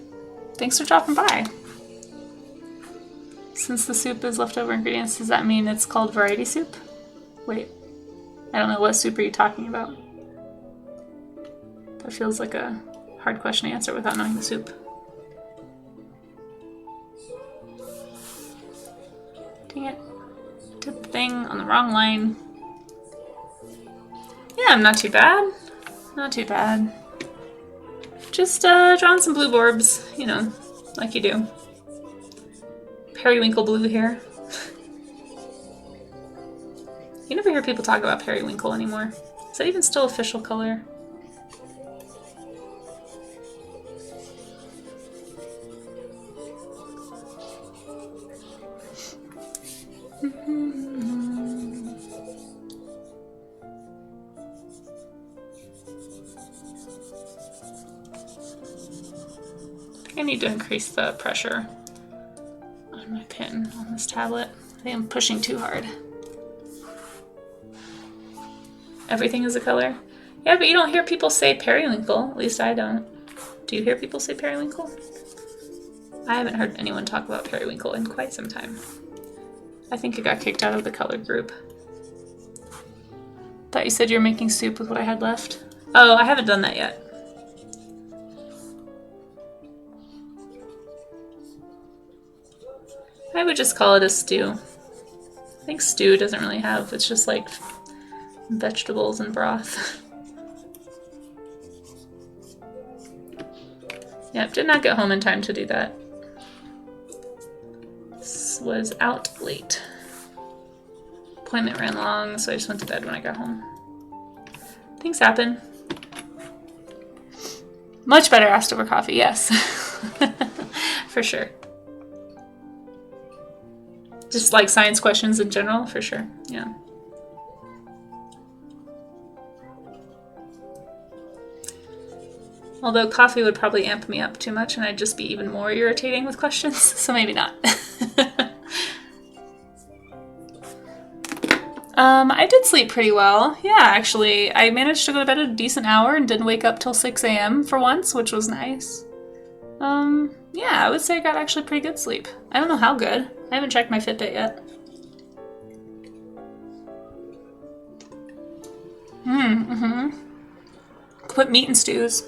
Speaker 1: Thanks for dropping by. Since the soup is leftover ingredients, does that mean it's called variety soup? Wait, I don't know, what soup are you talking about? That feels like a hard question to answer without knowing the soup. Dang it. Did the thing on the wrong line. Yeah, I'm not too bad. Not too bad. Just drawing some blue borbs, you know, like you do. Periwinkle blue here. You never hear people talk about periwinkle anymore. Is that even still official color? I need to increase the pressure on my pen on this tablet. I think I'm pushing too hard. Everything is a color? Yeah, but you don't hear people say periwinkle. At least I don't. Do you hear people say periwinkle? I haven't heard anyone talk about periwinkle in quite some time. I think I got kicked out of the color group. Thought you said you were making soup with what I had left. Oh, I haven't done that yet. I would just call it a stew. I think stew doesn't really have, it's just like vegetables and broth. Yep, did not get home in time to do that. This was out late. Appointment ran long, so I just went to bed when I got home. Things happen. Much better asked over coffee, yes. For sure. Just like science questions in general, for sure, yeah. Although coffee would probably amp me up too much and I'd just be even more irritating with questions, so maybe not. I did sleep pretty well. Yeah, actually. I managed to go to bed at a decent hour and didn't wake up till 6 a.m. for once, which was nice. Yeah, I would say I got actually pretty good sleep. I don't know how good. I haven't checked my Fitbit yet. Quit meat and stews.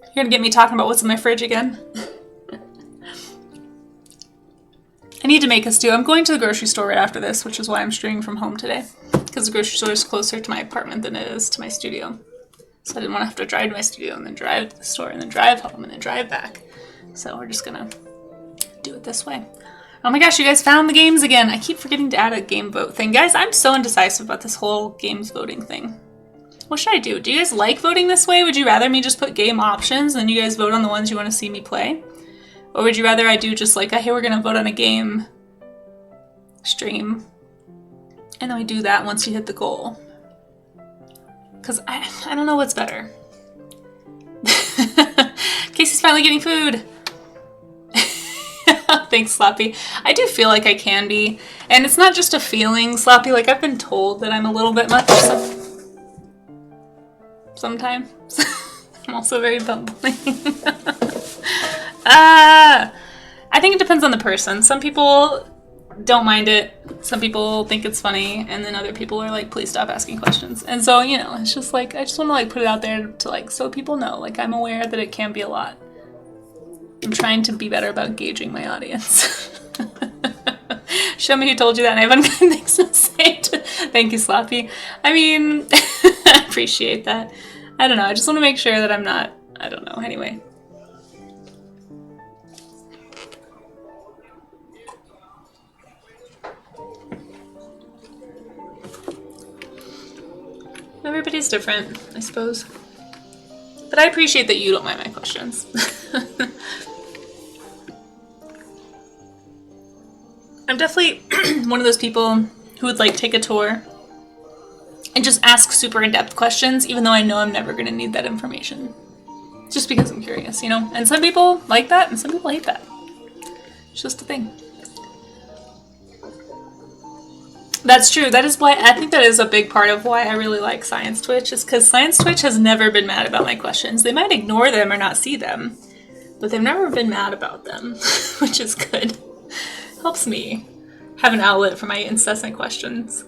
Speaker 1: You're gonna get me talking about what's in my fridge again. I need to make a stew. I'm going to the grocery store right after this, which is why I'm streaming from home today. Because the grocery store is closer to my apartment than it is to my studio. So I didn't want to have to drive to my studio and then drive to the store and then drive home and then drive back. So we're just gonna do it this way. Oh my gosh, you guys found the games again. I keep forgetting to add a game vote thing. Guys, I'm so indecisive about this whole games voting thing. What should I do? Do you guys like voting this way? Would you rather me just put game options and you guys vote on the ones you want to see me play? Or would you rather I do just like, hey, we're gonna vote on a game stream and then we do that once you hit the goal? Because I don't know what's better. Casey's finally getting food. Thanks, Sloppy. I do feel like I can be. And it's not just a feeling, Sloppy. Like, I've been told that I'm a little bit much sometimes. I'm also very bumbling. I think it depends on the person. Some people don't mind it. Some people think it's funny. And then other people are like, please stop asking questions. And so, you know, it's just like, I just want to like put it out there to like, so people know. Like, I'm aware that it can be a lot. I'm trying to be better about gauging my audience. Show me who told you that and I have unkind things to say. Thank you, Sloppy. I mean, I appreciate that. I don't know. I just want to make sure that I'm not, I don't know. Anyway. Everybody's different, I suppose. But I appreciate that you don't mind my questions. I'm definitely one of those people who would like take a tour and just ask super in-depth questions, even though I know I'm never going to need that information. Just because I'm curious, you know? And some people like that, and some people hate that. It's just a thing. That's true. That is why I think that is a big part of why I really like Science Twitch, is because Science Twitch has never been mad about my questions. They might ignore them or not see them, but they've never been mad about them, which is good. Helps me have an outlet for my incessant questions.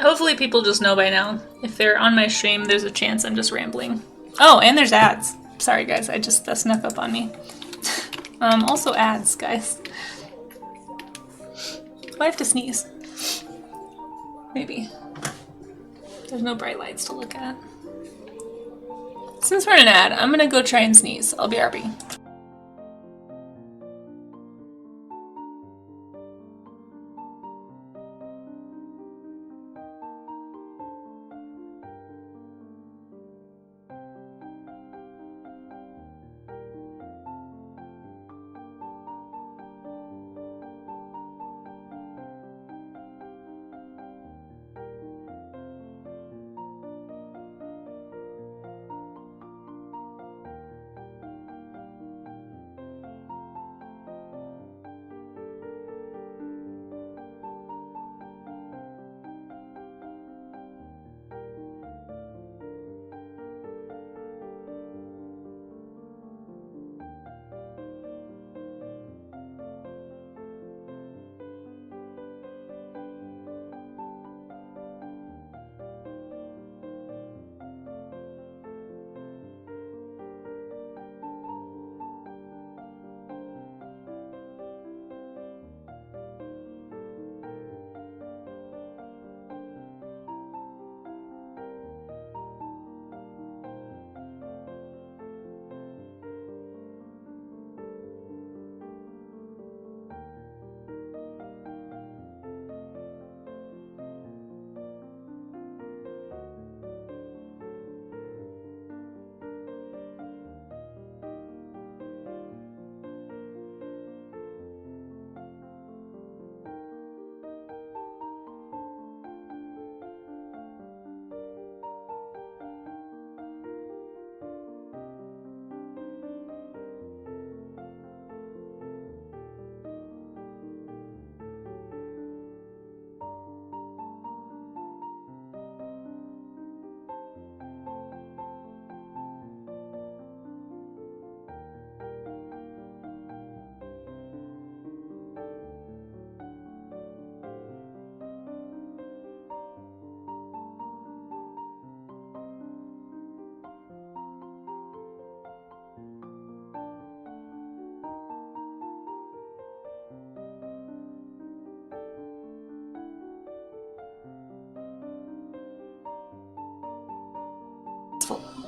Speaker 1: Hopefully people just know by now. If they're on my stream, there's a chance I'm just rambling. Oh, and there's ads. Sorry guys, that snuck up on me. Also ads, guys. Do I have to sneeze? Maybe. There's no bright lights to look at. Since we're in an ad, I'm gonna go try and sneeze. I'll be RB.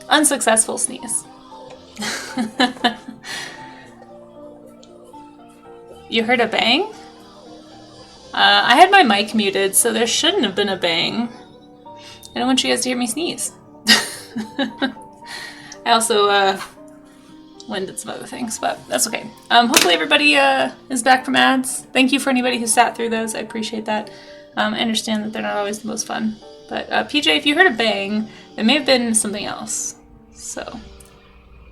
Speaker 1: Unsuccessful sneeze. You heard a bang? I had my mic muted, so there shouldn't have been a bang. I don't want you guys to hear me sneeze. I also did some other things, but that's okay. Hopefully everybody is back from ads. Thank you for anybody who sat through those. I appreciate that. I understand that they're not always the most fun. But PJ, if you heard a bang, it may have been something else. So,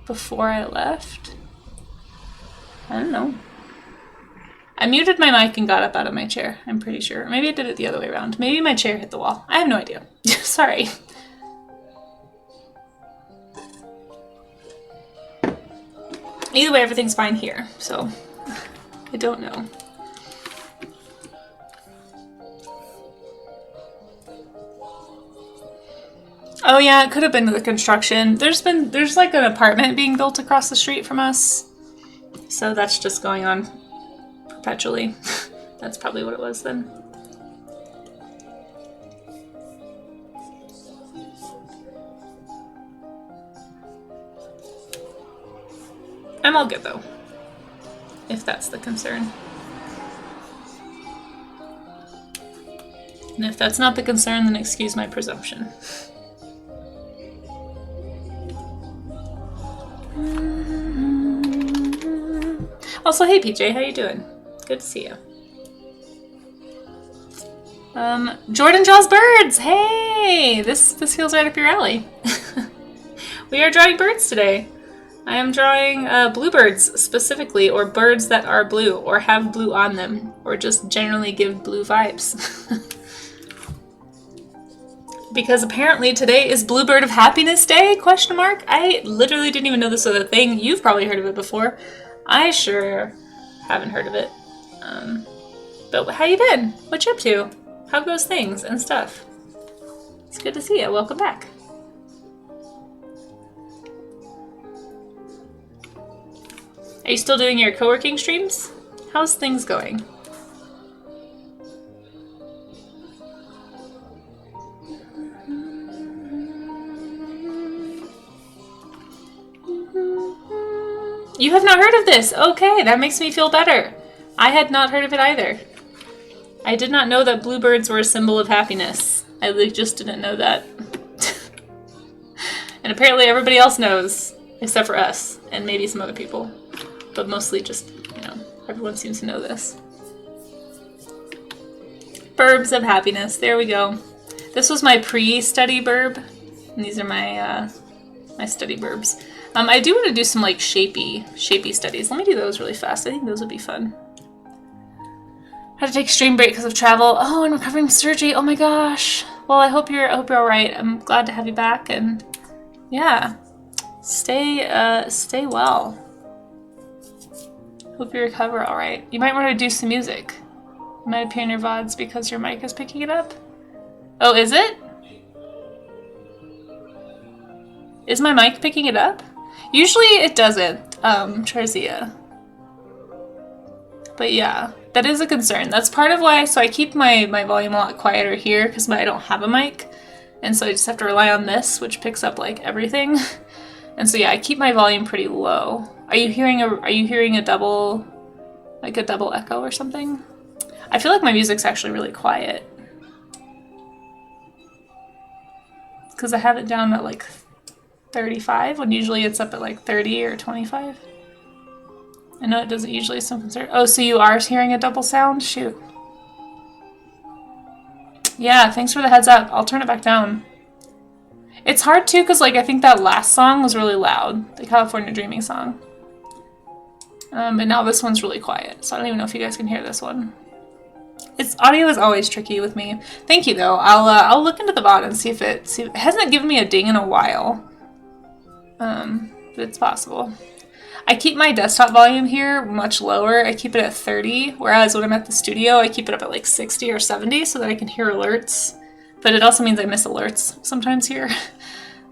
Speaker 1: before I left, I don't know. I muted my mic and got up out of my chair, I'm pretty sure. Maybe I did it the other way around. Maybe my chair hit the wall. I have no idea. Sorry. Either way, everything's fine here, so I don't know. Oh yeah, it could have been the construction. There's like an apartment being built across the street from us. So that's just going on perpetually. That's probably what it was then. I'm all good though, if that's the concern. And if that's not the concern, then excuse my presumption. Also, hey PJ, how you doing? Good to see you. Jordan draws birds! Hey! This feels right up your alley. We are drawing birds today. I am drawing bluebirds specifically, or birds that are blue, or have blue on them, or just generally give blue vibes. Because apparently today is Bluebird of Happiness Day, question mark? I literally didn't even know this was a thing. You've probably heard of it before. I sure haven't heard of it. But how you been? What you up to? How goes things and stuff? It's good to see you. Welcome back. Are you still doing your co-working streams? How's things going? You have not heard of this? Okay, that makes me feel better. I had not heard of it either. I did not know that bluebirds were a symbol of happiness. I just didn't know that. And apparently everybody else knows, except for us, and maybe some other people. But mostly just, you know, everyone seems to know this. Burbs of happiness, there we go. This was my pre-study burb, and these are my my study burbs. I do want to do some like shapy studies. Let me do those really fast. I think those would be fun. Had to take a stream break because of travel. Oh, and recovering from surgery. Oh my gosh. Well, I hope you're all right. I'm glad to have you back, and yeah, stay well. Hope you recover all right. You might want to do some music. It might appear in your VODs because your mic is picking it up. Oh, is it? Is my mic picking it up? Usually it doesn't, Tarzia. But yeah, that is a concern. That's part of why, so I keep my volume a lot quieter here because I don't have a mic. And so I just have to rely on this, which picks up like everything. And so yeah, I keep my volume pretty low. Are you hearing a double, like a double echo or something? I feel like my music's actually really quiet. Because I have it down at like 35 when usually it's up at like 30 or 25. I know it doesn't usually some concern. Oh, so you are hearing a double sound? Shoot. Yeah, thanks for the heads up. I'll turn it back down. It's hard too because like I think that last song was really loud, the California Dreaming song. But now this one's really quiet, so I don't even know if you guys can hear this one. Audio is always tricky with me. Thank you though. I'll look into the bot and see if it hasn't given me a ding in a while. But it's possible. I keep my desktop volume here much lower. I keep it at 30, whereas when I'm at the studio, I keep it up at like 60 or 70 so that I can hear alerts. But it also means I miss alerts sometimes here.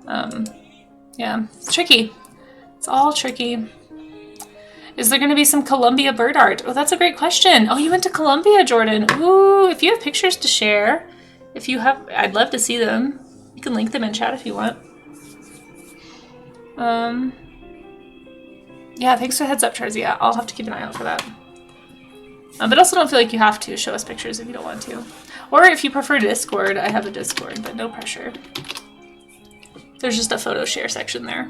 Speaker 1: Yeah, it's tricky. It's all tricky. Is there going to be some Columbia bird art? Oh, that's a great question. Oh, you went to Columbia, Jordan. Ooh, if you have pictures to share, I'd love to see them. You can link them in chat if you want. Yeah, thanks for the heads up, Tarzia. I'll have to keep an eye out for that. But also don't feel like you have to show us pictures if you don't want to. Or if you prefer Discord, I have a Discord, but no pressure. There's just a photo share section there.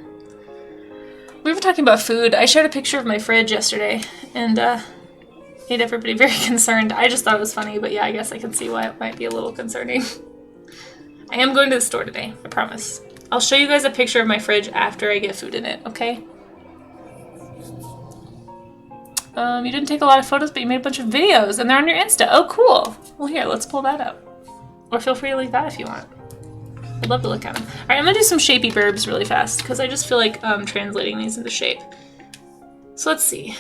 Speaker 1: We were talking about food. I shared a picture of my fridge yesterday and made everybody very concerned. I just thought it was funny, but yeah, I guess I can see why it might be a little concerning. I am going to the store today, I promise. I'll show you guys a picture of my fridge after I get food in it, okay? You didn't take a lot of photos, but you made a bunch of videos, and they're on your Insta. Oh, cool. Well, here, let's pull that up. Or feel free to link that if you want. I'd love to look at them. All right, I'm gonna do some shapey verbs really fast, because I just feel like translating these into shape. So let's see.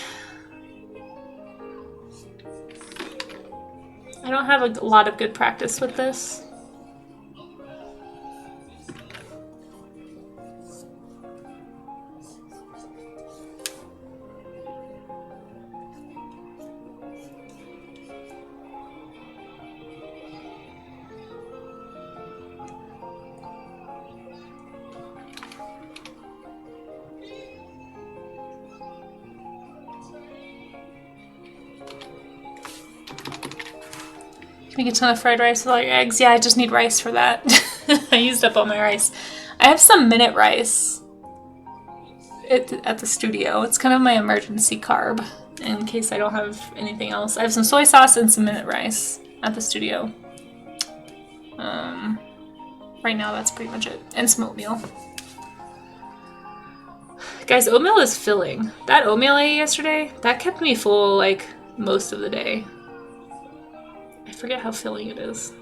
Speaker 1: I don't have a lot of good practice with this. Make a ton of fried rice with all your eggs. Yeah, I just need rice for that. I used up all my rice. I have some minute rice at the studio. It's kind of my emergency carb in case I don't have anything else. I have some soy sauce and some minute rice at the studio. Right now, that's pretty much it. And some oatmeal. Guys, oatmeal is filling. That oatmeal I ate yesterday, that kept me full like most of the day. I forget how filling it is.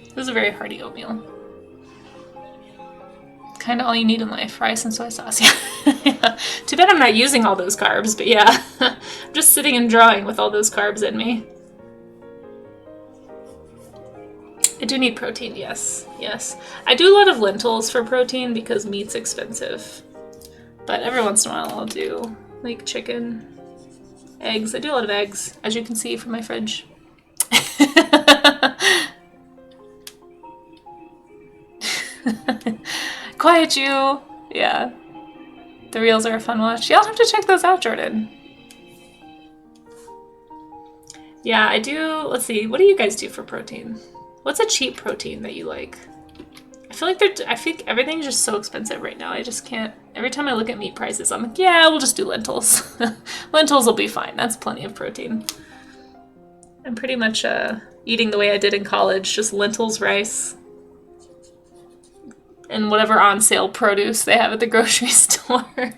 Speaker 1: It was a very hearty oatmeal. Kind of all you need in life, rice and soy sauce. Yeah. Too bad I'm not using all those carbs, but yeah. I'm just sitting and drawing with all those carbs in me. I do need protein, yes. Yes. I do a lot of lentils for protein because meat's expensive. But every once in a while I'll do like chicken, eggs. I do a lot of eggs, as you can see from my fridge. Quiet you! Yeah. The reels are a fun watch. Y'all have to check those out, Jordan. Yeah, I do. Let's see. What do you guys do for protein? What's a cheap protein that you like? I feel like everything's just so expensive right now. I just can't. Every time I look at meat prices, I'm like, yeah, we'll just do lentils. Lentils will be fine. That's plenty of protein. I'm pretty much eating the way I did in college, just lentils, rice, and whatever on sale produce they have at the grocery store.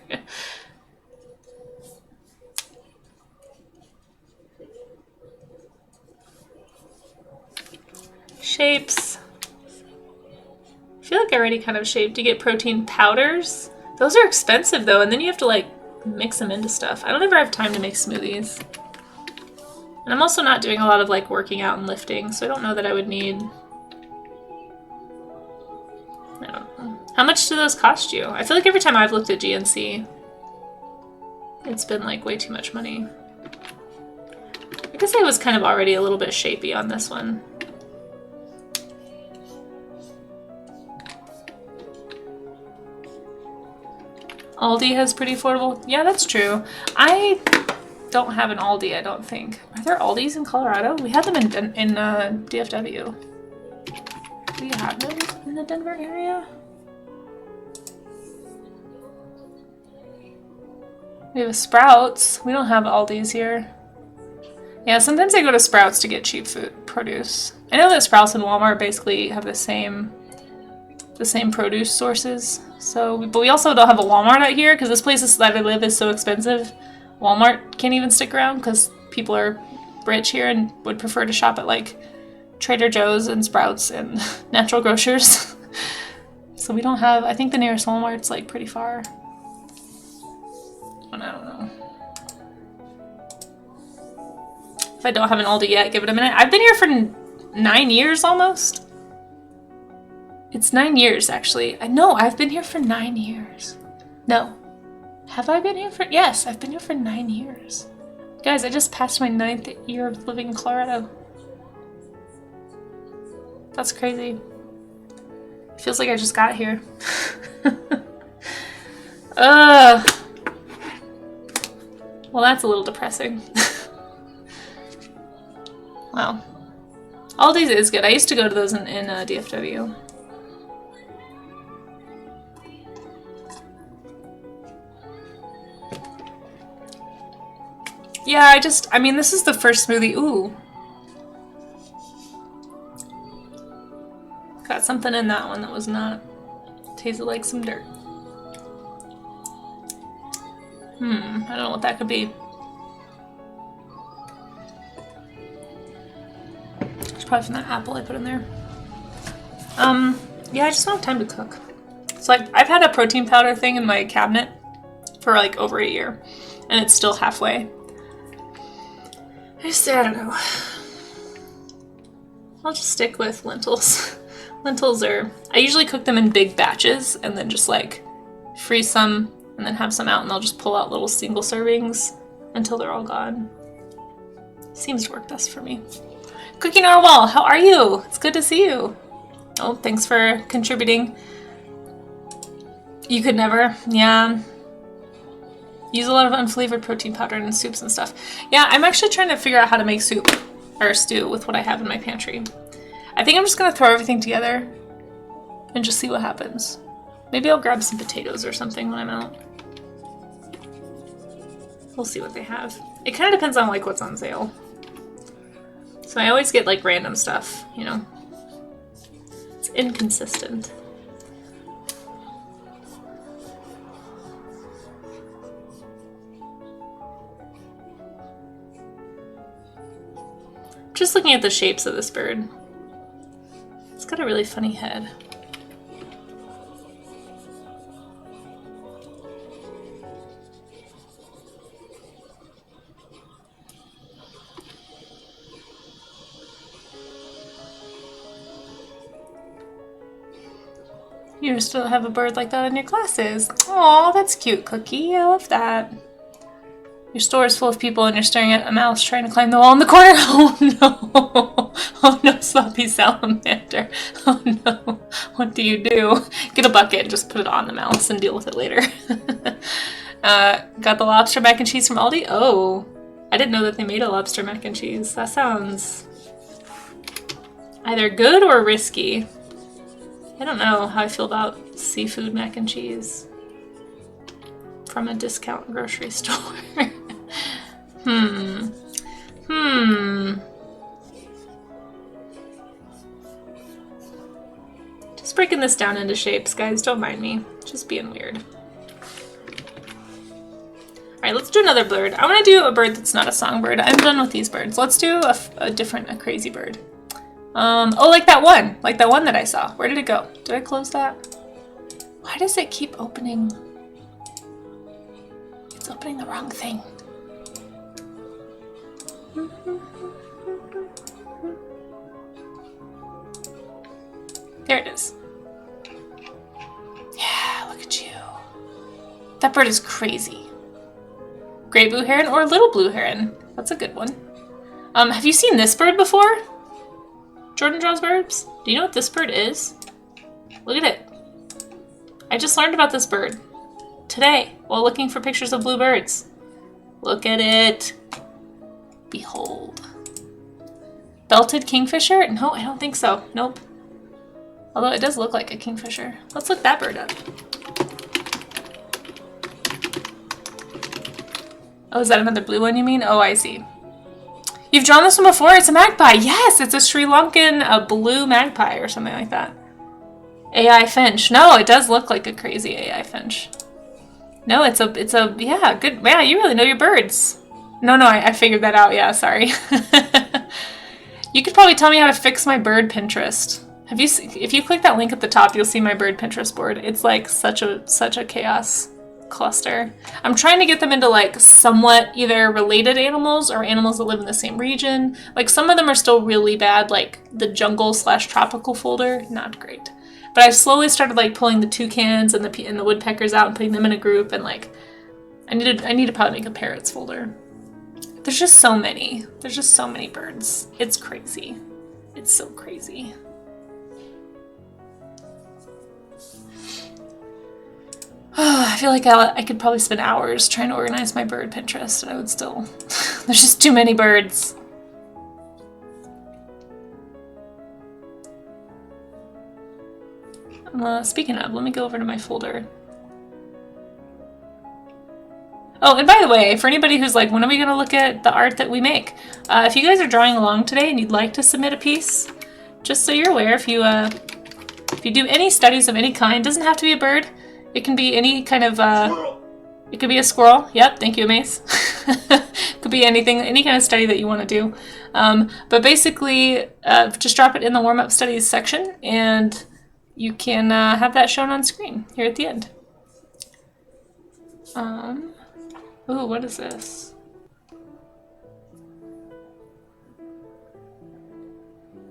Speaker 1: Shapes. I feel like I already kind of shaped. You get protein powders. Those are expensive though, and then you have to like mix them into stuff. I don't ever have time to make smoothies. And I'm also not doing a lot of like working out and lifting, so I don't know that I would need... I don't know. How much do those cost you? I feel like every time I've looked at GNC, it's been like way too much money. I guess I was kind of already a little bit shapy on this one. Aldi has pretty affordable. Yeah, that's true. I don't have an Aldi, I don't think. Are there Aldis in Colorado? We had them in DFW. Do you have them in the Denver area? We have a Sprouts. We don't have Aldis here. Yeah, sometimes I go to Sprouts to get cheap food produce. I know that Sprouts and Walmart basically have the same produce sources. So, but we also don't have a Walmart out here because this place that I live is so expensive. Walmart can't even stick around because people are rich here and would prefer to shop at like Trader Joe's and Sprouts and Natural Grocers. So we don't have, I think the nearest Walmart's like pretty far. And I don't know. If I don't have an Aldi yet, give it a minute. I've been here for 9 years almost. It's 9 years, actually. I know, I've been here for 9 years. No. Have I been here for... Yes, I've been here for 9 years. Guys, I just passed my 9th year of living in Colorado. That's crazy. Feels like I just got here. Well, that's a little depressing. Wow. Aldi's is good. I used to go to those in DFW. Yeah, I mean, this is the first smoothie. Ooh. Got something in that one that was not. Tasted like some dirt. I don't know what that could be. It's probably from that apple I put in there. Yeah, I just don't have time to cook. So I've had a protein powder thing in my cabinet for like over a year, and it's still halfway. I don't know. I'll just stick with lentils. Lentils are... I usually cook them in big batches and then just like freeze some and then have some out, and I'll just pull out little single servings until they're all gone. Seems to work best for me. Cookie Narwhal, how are you? It's good to see you. Oh, thanks for contributing. You could never. Yeah. Use a lot of unflavored protein powder in soups and stuff. Yeah, I'm actually trying to figure out how to make soup. or stew with what I have in my pantry. I think I'm just gonna throw everything together and just see what happens. Maybe I'll grab some potatoes or something when I'm out. We'll see what they have. It kind of depends on like what's on sale. So I always get like random stuff, you know. It's inconsistent. Just looking at the shapes of this bird. It's got a really funny head. You just don't have a bird like that in your classes. Aw, that's cute, Cookie. I love that. Your store is full of people and you're staring at a mouse trying to climb the wall in the corner. Oh no. Oh no, sloppy salamander. Oh no. What do you do? Get a bucket and just put it on the mouse and deal with it later. Got the lobster mac and cheese from Aldi? Oh, I didn't know that they made a lobster mac and cheese. That sounds either good or risky. I don't know how I feel about seafood mac and cheese from a discount grocery store. Just breaking this down into shapes, guys. Don't mind me. Just being weird. Alright, let's do another bird. I want to do a bird that's not a songbird. I'm done with these birds. Let's do a crazy bird. Oh, like that one that I saw. Where did it go? Did I close that? Why does it keep opening? It's opening the wrong thing. There it is. Yeah, look at you. That bird is crazy. Gray blue heron or little blue heron? That's a good one. Have you seen this bird before? Jordan Draws Birds? Do you know what this bird is? Look at it. I just learned about this bird today while looking for pictures of blue birds. Look at it. Behold. Belted kingfisher? No, I don't think so. Nope. Although it does look like a kingfisher. Let's look that bird up. Oh, is that another blue one you mean? Oh, I see. You've drawn this one before? It's a magpie. Yes, it's a Sri Lankan blue magpie or something like that. AI finch. No, it does look like a crazy AI finch. No, it's a yeah, good. Yeah, you really know your birds. No, I figured that out. Yeah, sorry. You could probably tell me how to fix my bird Pinterest. If you click that link at the top, you'll see my bird Pinterest board. It's like such a chaos cluster. I'm trying to get them into like somewhat either related animals or animals that live in the same region. Like some of them are still really bad, like the jungle/tropical folder, not great. But I've slowly started like pulling the toucans and the woodpeckers out and putting them in a group, and like I need to probably make a parrots folder. There's just so many. There's just so many birds. It's crazy. It's so crazy. Oh, I feel like I could probably spend hours trying to organize my bird Pinterest, and I would still... There's just too many birds. Speaking of, let me go over to my folder. Oh, and by the way, for anybody who's like, when are we going to look at the art that we make? If you guys are drawing along today and you'd like to submit a piece, just so you're aware, if you do any studies of any kind, doesn't have to be a bird. It can be any kind of, it could be a squirrel. Yep, thank you, Mace. Could be anything, any kind of study that you want to do. But basically, just drop it in the warm-up studies section, and you can have that shown on screen here at the end. Ooh, what is this?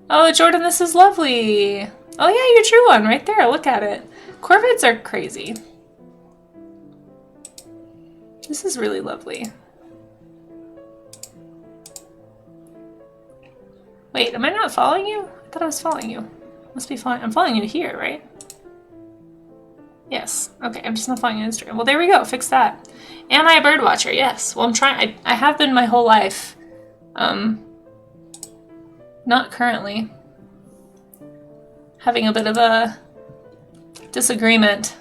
Speaker 1: Oh, Jordan, this is lovely. Oh yeah, your true one right there. Look at it. Corvids are crazy. This is really lovely. Wait, am I not following you? I thought I was following you. Must be following. I'm following you here, right? Yes. Okay, I'm just not following you on Instagram. Well, there we go. Fix that. Am I a bird watcher? Yes. Well, I'm trying. I have been my whole life. Not currently. Having a bit of a disagreement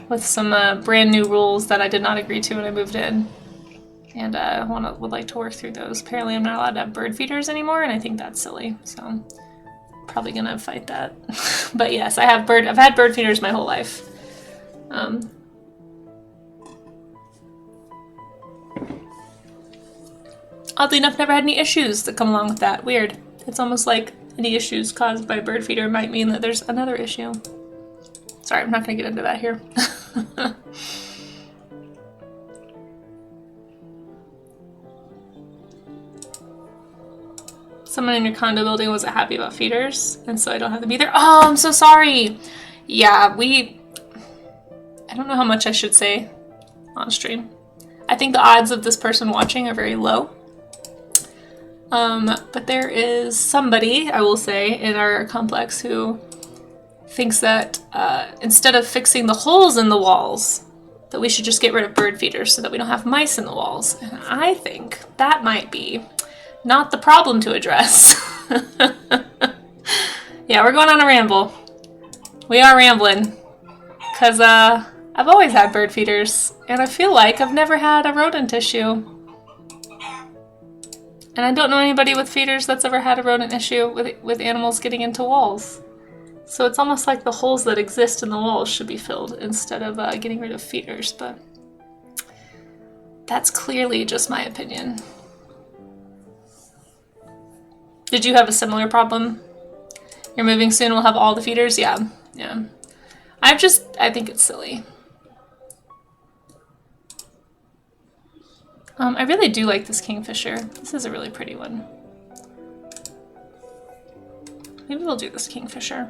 Speaker 1: with some brand new rules that I did not agree to when I moved in. And would like to work through those. Apparently I'm not allowed to have bird feeders anymore, and I think that's silly. So I'm probably gonna fight that. But yes, I've had bird feeders my whole life. Oddly enough, never had any issues that come along with that. Weird. It's almost like any issues caused by a bird feeder might mean that there's another issue. Sorry, I'm not going to get into that here. Someone in your condo building wasn't happy about feeders, and so I don't have them either. Oh, I'm so sorry. Yeah, I don't know how much I should say on stream. I think the odds of this person watching are very low. But there is somebody, I will say, in our complex who thinks that instead of fixing the holes in the walls, that we should just get rid of bird feeders so that we don't have mice in the walls. And I think that might be not the problem to address. Yeah, we're going on a ramble. We are rambling. Because I've always had bird feeders, and I feel like I've never had a rodent issue. And I don't know anybody with feeders that's ever had a rodent issue with animals getting into walls. So it's almost like the holes that exist in the walls should be filled instead of getting rid of feeders, but that's clearly just my opinion. Did you have a similar problem? You're moving soon, we'll have all the feeders? Yeah. I think it's silly. I really do like this kingfisher. This is a really pretty one. Maybe we'll do this kingfisher.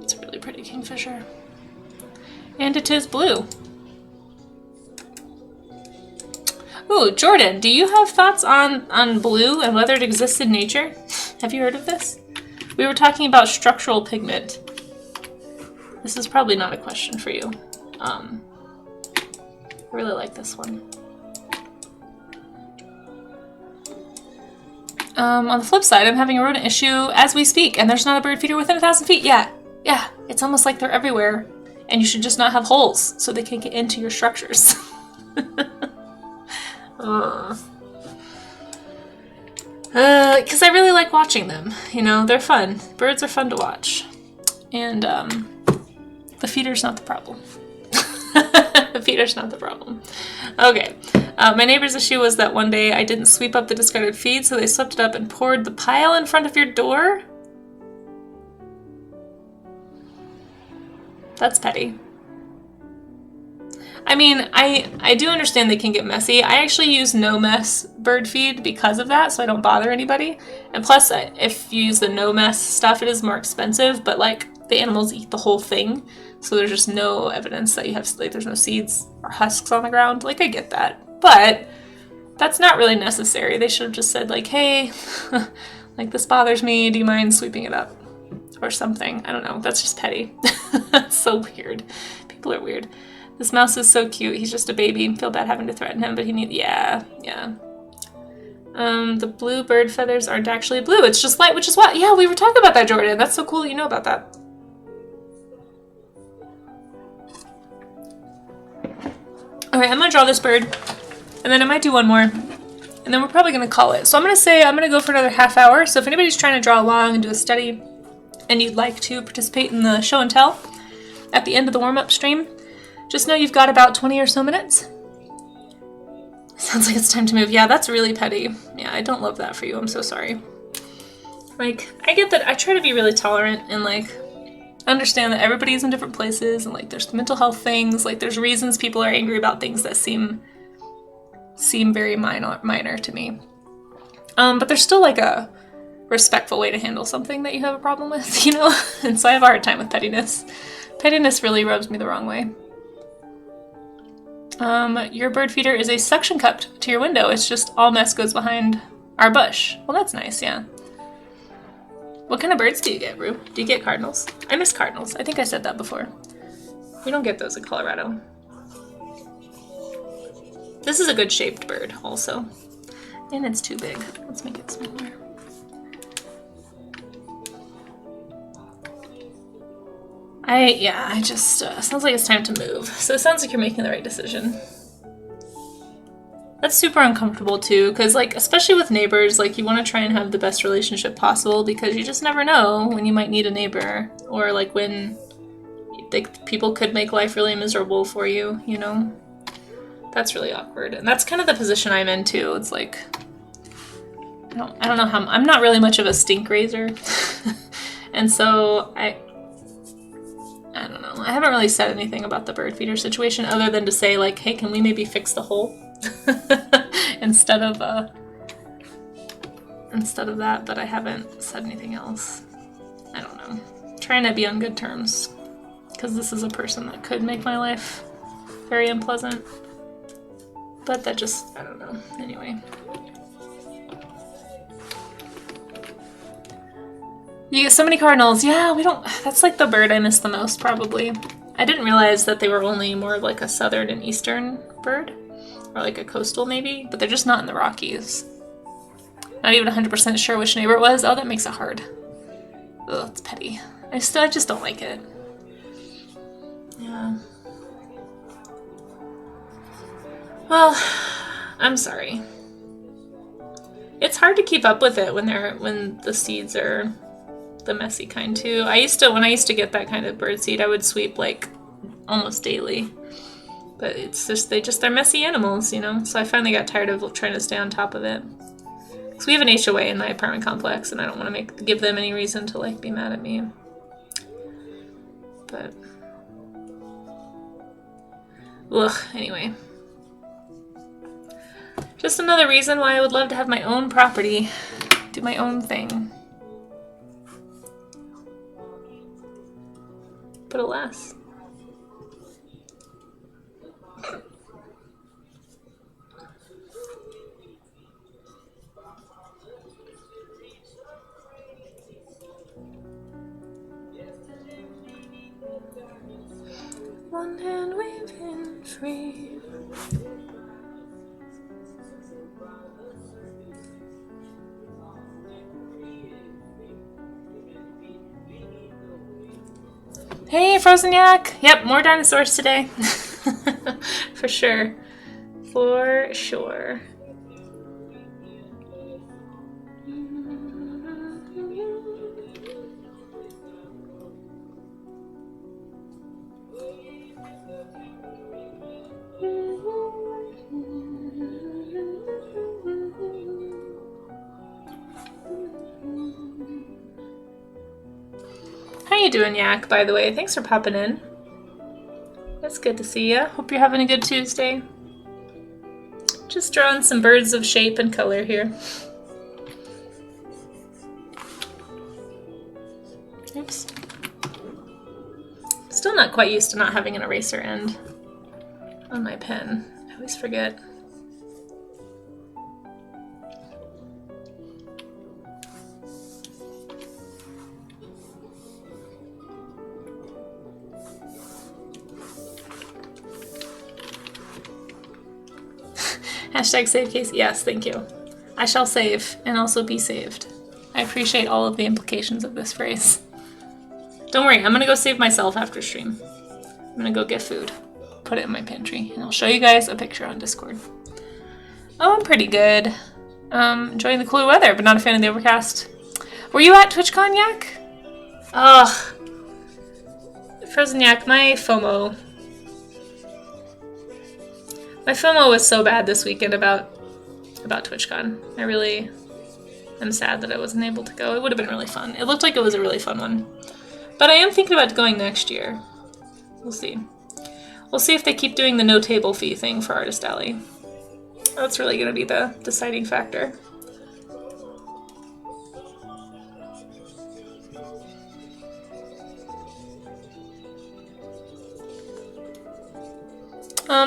Speaker 1: It's a really pretty kingfisher. And it is blue. Ooh, Jordan, do you have thoughts on blue and whether it exists in nature? Have you heard of this? We were talking about structural pigment. This is probably not a question for you. I really like this one. On the flip side, I'm having a rodent issue as we speak, and there's not a bird feeder within 1,000 feet. Yeah, it's almost like they're everywhere, and you should just not have holes so they can't get into your structures. Because I really like watching them. You know, they're fun. Birds are fun to watch. And the feeder's not the problem. The feeder's not the problem. Okay. My neighbor's issue was that one day I didn't sweep up the discarded feed, so they swept it up and poured the pile in front of your door? That's petty. I mean, I do understand they can get messy. I actually use no mess bird feed because of that, so I don't bother anybody. And plus, if you use the no mess stuff, it is more expensive, but like the animals eat the whole thing, so there's just no evidence that you have, like, there's no seeds or husks on the ground. Like, I get that, but that's not really necessary. They should have just said, like, hey, like, this bothers me, do you mind sweeping it up? Or something. I don't know. That's just petty. That's so weird. People are weird. This mouse is so cute. He's just a baby. Feel bad having to threaten him, but he needs... Yeah. The blue bird feathers aren't actually blue. It's just white, which is what... Yeah, we were talking about that, Jordan. That's so cool that you know about that. Alright, I'm gonna draw this bird, and then I might do one more, and then we're probably gonna call it. So I'm gonna go for another half hour, so if anybody's trying to draw along and do a study, and you'd like to participate in the show and tell at the end of the warm-up stream, just know you've got about 20 or so minutes. Sounds like it's time to move. Yeah, that's really petty. Yeah, I don't love that for you. I'm so sorry. Like, I get that. I try to be really tolerant and, like, understand that everybody's in different places, and, like, there's mental health things. Like, there's reasons people are angry about things that seem very minor to me. But there's still, like, a respectful way to handle something that you have a problem with, you know? And so I have a hard time with pettiness. Pettiness really rubs me the wrong way. Your bird feeder is a suction cup to your window. It's just all mess goes behind our bush. Well, that's nice, yeah. What kind of birds do you get, Rue? Do you get cardinals? I miss cardinals. I think I said that before. We don't get those in Colorado. This is a good shaped bird also. And it's too big. Let's make it smaller. I just, sounds like it's time to move. So it sounds like you're making the right decision. That's super uncomfortable too, because like, especially with neighbors, like you want to try and have the best relationship possible because you just never know when you might need a neighbor, or like when people could make life really miserable for you, you know? That's really awkward. And that's kind of the position I'm in too. It's like, I don't know how, I'm not really much of a stink raiser. And so I don't know. I haven't really said anything about the bird feeder situation other than to say like, hey, can we maybe fix the hole? instead of that, but I haven't said anything else. I don't know. I'm trying to be on good terms because this is a person that could make my life very unpleasant. But that just, I don't know. Anyway. You get so many cardinals. Yeah, that's like the bird I miss the most probably. I didn't realize that they were only more of like a southern and eastern bird. Or like a coastal maybe, but they're just not in the Rockies. Not even 100% sure which neighbor it was. Oh, that makes it hard. Ugh, it's petty. I just don't like it. Yeah. Well, I'm sorry. It's hard to keep up with it when the seeds are the messy kind too. When I used to get that kind of bird seed, I would sweep like almost daily. But it's just, they're messy animals, you know? So I finally got tired of trying to stay on top of it. Because we have an HOA in my apartment complex, and I don't want to give them any reason to, like, be mad at me. But... ugh, anyway. Just another reason why I would love to have my own property. Do my own thing. But alas... one hand we've been free. Hey, Frozen Yak! Yep, more dinosaurs today. For sure. For sure. How you doing, Yak, by the way? Thanks for popping in. It's good to see ya. Hope you're having a good Tuesday. Just drawing some birds of shape and color here. Oops. Still not quite used to not having an eraser end on my pen. I always forget. Hashtag save case. Yes, thank you. I shall save and also be saved. I appreciate all of the implications of this phrase. Don't worry, I'm gonna go save myself after stream. I'm gonna go get food, put it in my pantry, and I'll show you guys a picture on Discord. Oh, I'm pretty good. Enjoying the cooler weather, but not a fan of the overcast. Were you at TwitchCon, Yak? Ugh. Frozen Yak, my FOMO was so bad this weekend about TwitchCon. I really am sad that I wasn't able to go. It would have been really fun. It looked like it was a really fun one. But I am thinking about going next year. We'll see. We'll see if they keep doing the no table fee thing for Artist Alley. That's really going to be the deciding factor.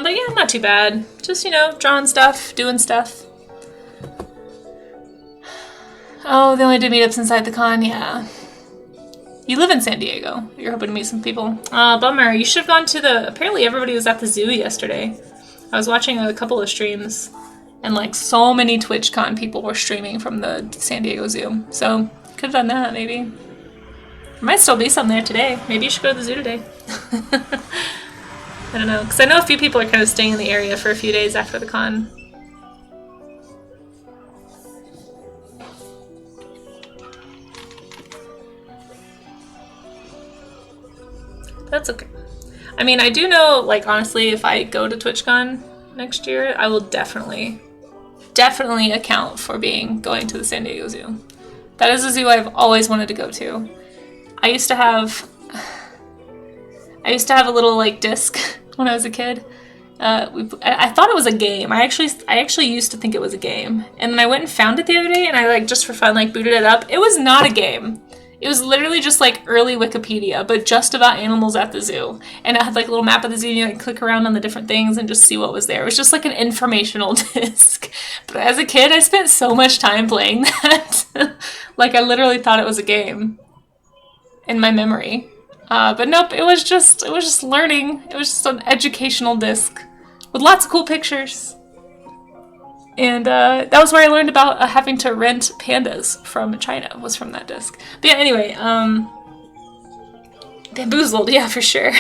Speaker 1: But yeah, not too bad. Just, you know, drawing stuff, doing stuff. Oh, they only did meetups inside the con? Yeah. You live in San Diego. You're hoping to meet some people. Bummer. You should have gone to the... Apparently everybody was at the zoo yesterday. I was watching a couple of streams, and like so many TwitchCon people were streaming from the San Diego Zoo. So could have done that maybe. There might still be some there today. Maybe you should go to the zoo today. I don't know, because I know a few people are kind of staying in the area for a few days after the con. That's okay. I mean, I do know, like, honestly, if I go to TwitchCon next year, I will definitely account for going to the San Diego Zoo. That is a zoo I've always wanted to go to. I used to have a little, like, disc when I was a kid. I thought it was a game. I actually used to think it was a game. And then I went and found it the other day, and I, like, just for fun, like, booted it up. It was not a game. It was literally just, like, early Wikipedia, but just about animals at the zoo. And it had, like, a little map of the zoo, and you, like, click around on the different things and just see what was there. It was just, like, an informational disc. But as a kid, I spent so much time playing that. Like, I literally thought it was a game in my memory. But nope, it was just learning. It was just an educational disc with lots of cool pictures. And that was where I learned about having to rent pandas from China, was from that disc. But yeah, anyway, bamboozled, yeah, for sure.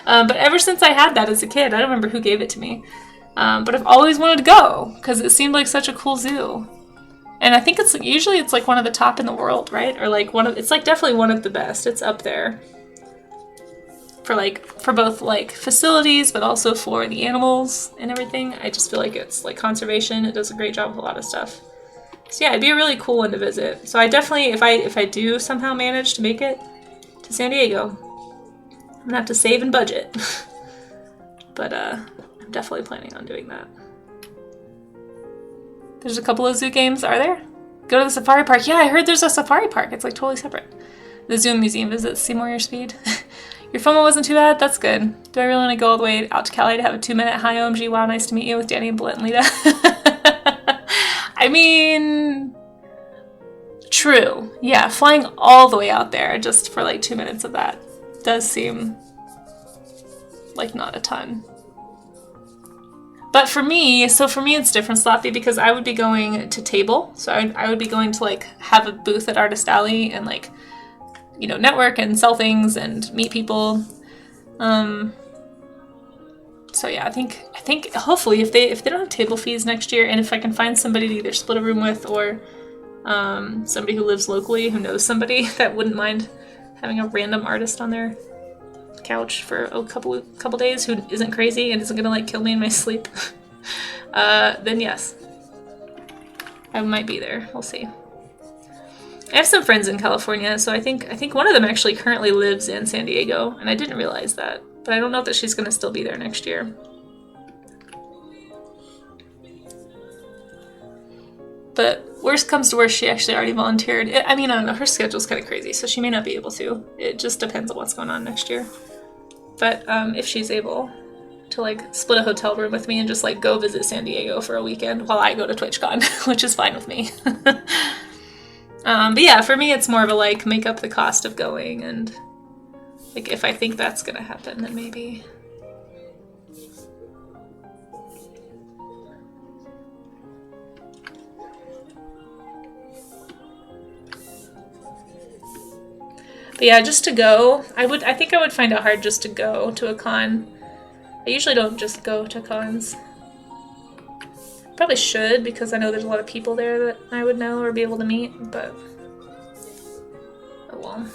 Speaker 1: But ever since I had that as a kid, I don't remember who gave it to me. But I've always wanted to go, because it seemed like such a cool zoo. And I think it's like one of the top in the world, right? Or like it's like definitely one of the best. It's up there for both like facilities, but also for the animals and everything. I just feel like it's like conservation. It does a great job with a lot of stuff. So yeah, it'd be a really cool one to visit. So I definitely, if I do somehow manage to make it to San Diego, I'm gonna have to save and budget. But I'm definitely planning on doing that. There's a couple of zoo games, are there? Go to the safari park. Yeah, I heard there's a safari park. It's like totally separate. The zoo museum visits, see more your speed. Your FOMO wasn't too bad? That's good. Do I really want to go all the way out to Cali to have a 2-minute hi OMG, wow, nice to meet you with Danny and Blint and Lita? I mean, true. Yeah, flying all the way out there just for like 2 minutes of that does seem like not a ton. But for me it's different, Sloppy, because I would be going to table. So I would be going to like have a booth at Artist Alley and like, you know, network and sell things and meet people. So yeah, I think hopefully if they don't have table fees next year, and if I can find somebody to either split a room with or somebody who lives locally who knows somebody that wouldn't mind having a random artist on their couch for a couple days who isn't crazy and isn't gonna like kill me in my sleep, then yes, I might be there. We'll see. I have some friends in California, so I think one of them actually currently lives in San Diego, and I didn't realize that, but I don't know that she's gonna still be there next year. But worst comes to worst, she actually already volunteered. I mean, I don't know, her schedule's kind of crazy, so she may not be able to. It just depends on what's going on next year. But if she's able to like split a hotel room with me and just like go visit San Diego for a weekend while I go to TwitchCon, which is fine with me. But yeah, for me it's more of a like make up the cost of going, and like if I think that's gonna happen, then maybe. But yeah, just to go, I think I would find it hard just to go to a con. I usually don't just go to cons. Probably should, because I know there's a lot of people there that I would know or be able to meet, but oh well.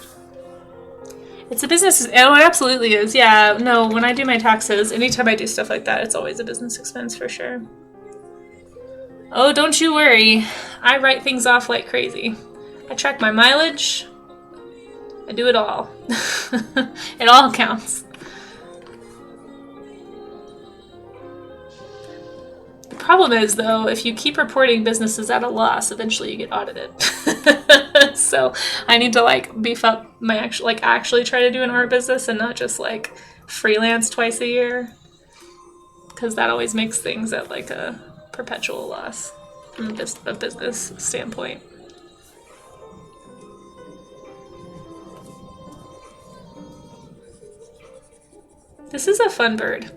Speaker 1: It's a business. Oh, it absolutely is. Yeah, no, when I do my taxes, anytime I do stuff like that, it's always a business expense for sure. Oh, don't you worry. I write things off like crazy. I track my mileage. I do it all. It all counts. The problem is, though, if you keep reporting businesses at a loss, eventually you get audited. So I need to like beef up my actually try to do an art business and not just like freelance twice a year, because that always makes things at like a perpetual loss from a business standpoint. This is a fun bird.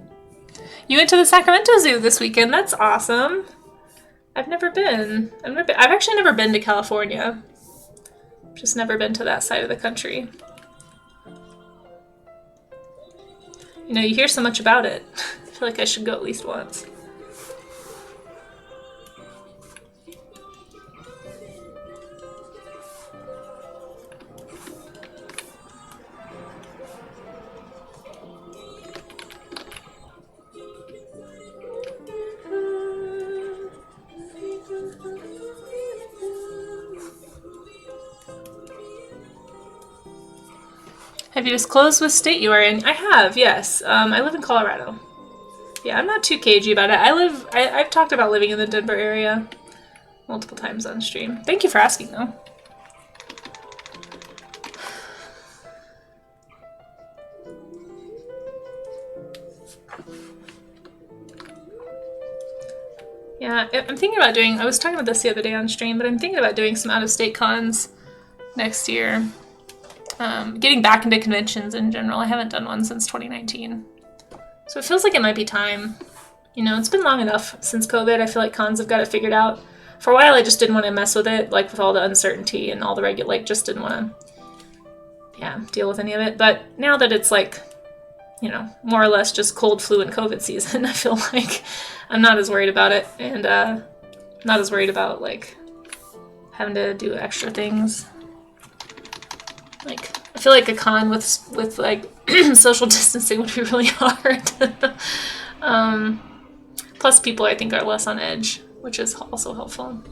Speaker 1: You went to the Sacramento Zoo this weekend. That's awesome. I've never been. I've actually never been to California. Just never been to that side of the country. You know, you hear so much about it. I feel like I should go at least once. Have you disclosed what state you are in? I have, yes. I live in Colorado. Yeah, I'm not too cagey about it. I've talked about living in the Denver area multiple times on stream. Thank you for asking, though. Yeah, I'm thinking about doing, I was talking about this the other day on stream, but I'm thinking about doing some out-of-state cons next year. Getting back into conventions in general. I haven't done one since 2019. So it feels like it might be time. You know, it's been long enough since COVID. I feel like cons have got it figured out. For a while, I just didn't want to mess with it, like with all the uncertainty and all the just didn't want to, deal with any of it. But now that it's like, you know, more or less just cold, flu, and COVID season, I feel like I'm not as worried about it. And not as worried about, like, having to do extra things. Like, I feel like a con with like social distancing would be really hard. Plus, people I think are less on edge, which is also helpful.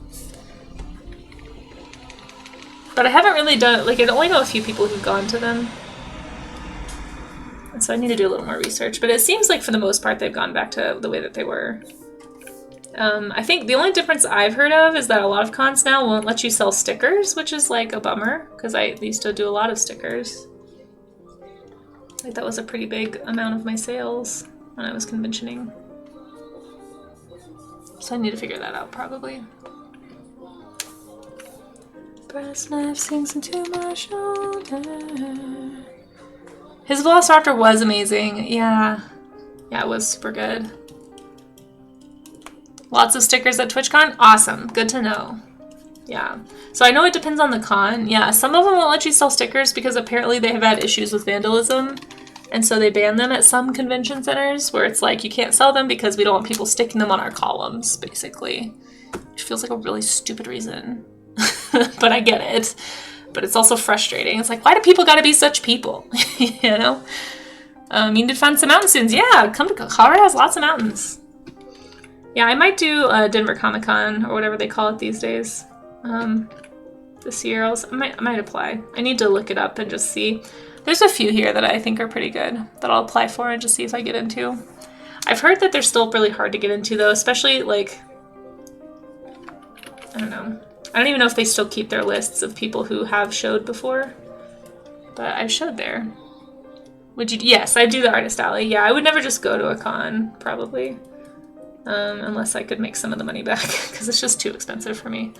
Speaker 1: But I haven't really done, like, I only know a few people who've gone to them, and so I need to do a little more research. But it seems like for the most part they've gone back to the way that they were. I think the only difference I've heard of is that a lot of cons now won't let you sell stickers, which is like a bummer, because I used to do a lot of stickers. Like that was a pretty big amount of my sales when I was conventioning. So I need to figure that out probably. Breast knife sinks into my shoulder. His Velociraptor was amazing. Yeah, it was super good. Lots of stickers at TwitchCon? Awesome. Good to know. Yeah. So I know it depends on the con. Yeah, some of them won't let you sell stickers because apparently they have had issues with vandalism. And so they ban them at some convention centers where it's like, you can't sell them because we don't want people sticking them on our columns, basically. Which feels like a really stupid reason. But I get it. But it's also frustrating. It's like, why do people gotta be such people? You know? You need to find some mountain soon. Yeah, come to Colorado has lots of mountains. Yeah, I might do Denver Comic Con or whatever they call it these days. This year, I might apply. I need to look it up and just see. There's a few here that I think are pretty good that I'll apply for and just see if I get into. I've heard that they're still really hard to get into though, especially like, I don't know. I don't even know if they still keep their lists of people who have showed before, but I've showed there. Would you? Yes, I do the Artist Alley. Yeah, I would never just go to a con, probably. Unless I could make some of the money back, because it's just too expensive for me.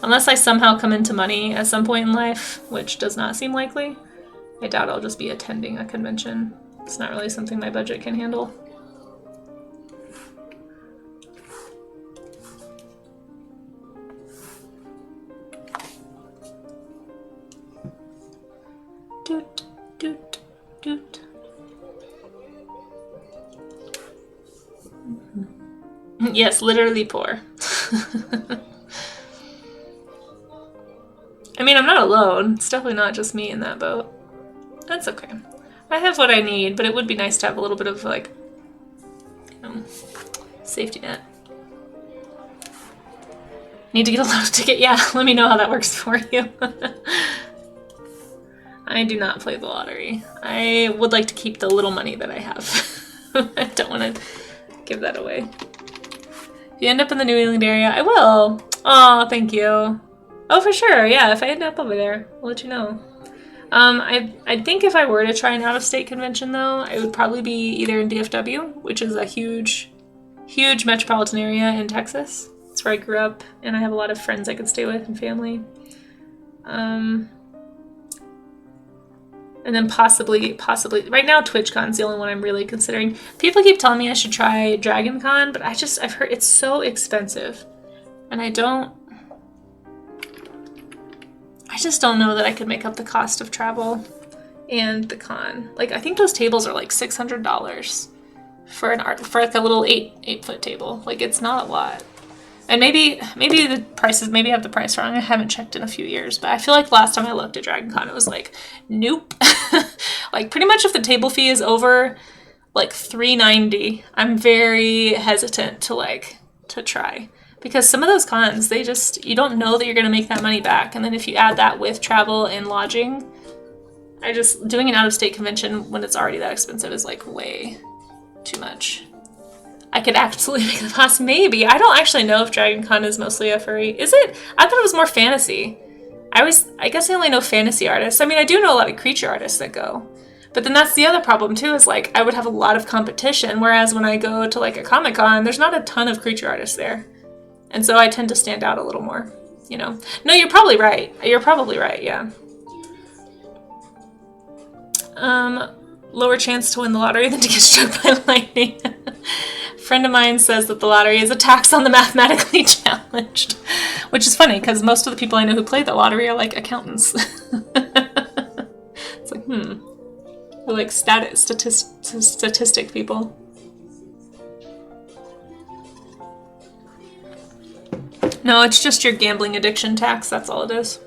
Speaker 1: Unless I somehow come into money at some point in life, which does not seem likely, I doubt I'll just be attending a convention. It's not really something my budget can handle. Doot, doot, doot. Yes, literally poor. I mean, I'm not alone. It's definitely not just me in that boat. That's okay. I have what I need, but it would be nice to have a little bit of, like, you know, safety net. Need to get a lotto ticket? Yeah, let me know how that works for you. I do not play the lottery. I would like to keep the little money that I have. I don't want to give that away. If you end up in the New England area, I will. Oh, thank you. Oh, for sure. Yeah, if I end up over there, I'll let you know. I think if I were to try an out-of-state convention, though, it would probably be either in DFW, which is a huge, huge metropolitan area in Texas. It's where I grew up, and I have a lot of friends I could stay with and family. And then possibly, right now TwitchCon's the only one I'm really considering. People keep telling me I should try DragonCon, but I've heard it's so expensive. And I just don't know that I could make up the cost of travel and the con. Like, I think those tables are like $600 for like a little 8-foot table. Like, it's not a lot. And maybe the prices, maybe I have the price wrong. I haven't checked in a few years, but I feel like last time I looked at DragonCon, it was like, nope. Like, pretty much if the table fee is over like $390, I'm very hesitant to try. Because some of those cons, you don't know that you're going to make that money back. And then if you add that with travel and lodging, doing an out-of-state convention when it's already that expensive is like way too much. I could absolutely make the cost, maybe. I don't actually know if DragonCon is mostly a furry. Is it? I thought it was more fantasy. I guess I only know fantasy artists. I mean, I do know a lot of creature artists that go. But then that's the other problem too, is like, I would have a lot of competition, whereas when I go to like a Comic-Con, there's not a ton of creature artists there. And so I tend to stand out a little more, you know. No, you're probably right. You're probably right, yeah. Lower chance to win the lottery than to get struck by lightning. Friend of mine says that the lottery is a tax on the mathematically challenged, which is funny because most of the people I know who play the lottery are like accountants. It's like, they're like statistic people. No, it's just your gambling addiction tax. That's all it is.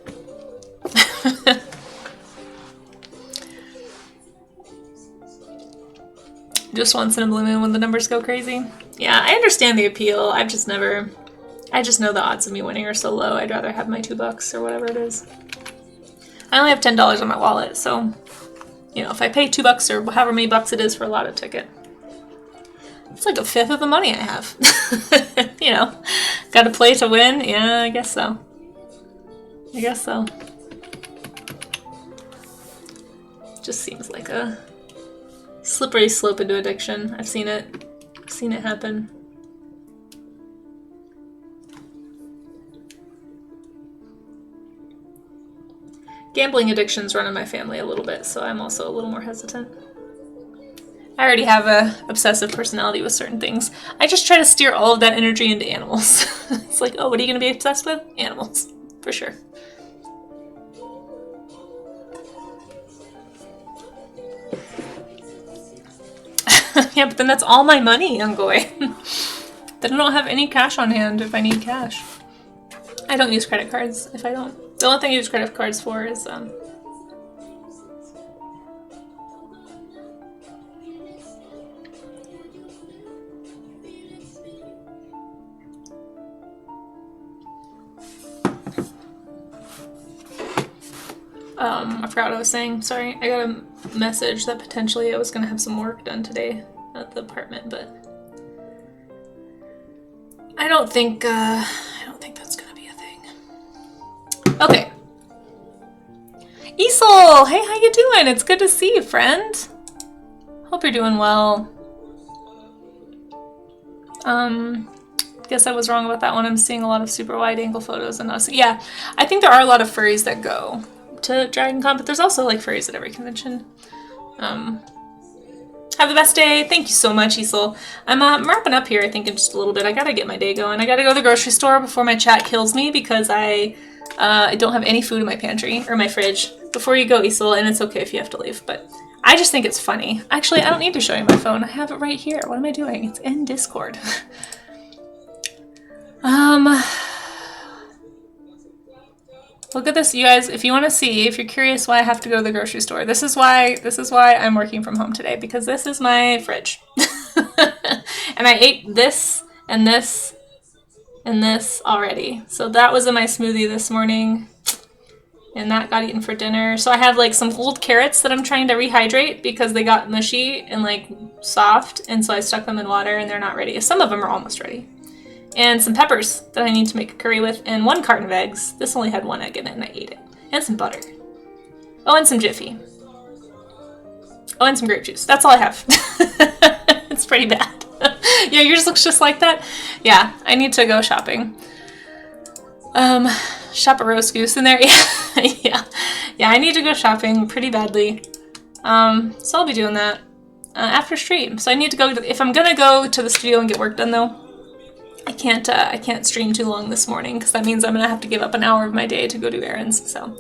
Speaker 1: Just once in a blue moon when the numbers go crazy. Yeah, I understand the appeal. I just know the odds of me winning are so low. I'd rather have my $2 or whatever it is. I only have $10 on my wallet, so, you know, if I pay $2 or however many bucks it is for a lotto ticket, it's like a fifth of the money I have. You know, got to play to win? Yeah, I guess so. Just seems like a slippery slope into addiction. I've seen it happen. Gambling addictions run in my family a little bit, so I'm also a little more hesitant. I already have a obsessive personality with certain things. I just try to steer all of that energy into animals. It's like, oh, what are you going to be obsessed with? Animals, for sure. Yeah, but then that's all my money, Ungoy. Then I don't have any cash on hand if I need cash. I don't use credit cards if I don't. The only thing I use credit cards for is, I forgot what I was saying. Sorry, I got a message that potentially I was gonna have some work done today at the apartment, but I don't think that's gonna be a thing. Okay. Isol! Hey, how you doing? It's good to see you, friend. Hope you're doing well. Guess I was wrong about that one. I'm seeing a lot of super wide angle photos and us. Yeah, I think there are a lot of furries that go to DragonCon, but there's also like furries at every convention. Have the best day. Thank you so much, Isol. I'm wrapping up here, I think, in just a little bit. I gotta get my day going. I gotta go to the grocery store before my chat kills me because I don't have any food in my pantry or my fridge. Before you go, Isol, and it's okay if you have to leave, but I just think it's funny. Actually, I don't need to show you my phone. I have it right here. What am I doing? It's in Discord. Look at this, you guys. If you want to see, if you're curious why I have to go to the grocery store, this is why I'm working from home today, because this is my fridge. And I ate this and this and this already. So that was in my smoothie this morning, and that got eaten for dinner. So I have like some old carrots that I'm trying to rehydrate because they got mushy and like soft, and so I stuck them in water and they're not ready. Some of them are almost ready. And some peppers that I need to make a curry with, and 1 carton of eggs. This only had 1 egg in it, and I ate it. And some butter. Oh, and some Jiffy. Oh, and some grape juice. That's all I have. It's pretty bad. Yeah, yours looks just like that? Yeah, I need to go shopping. Shop a roast goose in there. Yeah, yeah, I need to go shopping pretty badly. So I'll be doing that after stream. So I need to go, if I'm gonna go to the studio and get work done though, I can't stream too long this morning because that means I'm gonna have to give up an hour of my day to go do errands. So,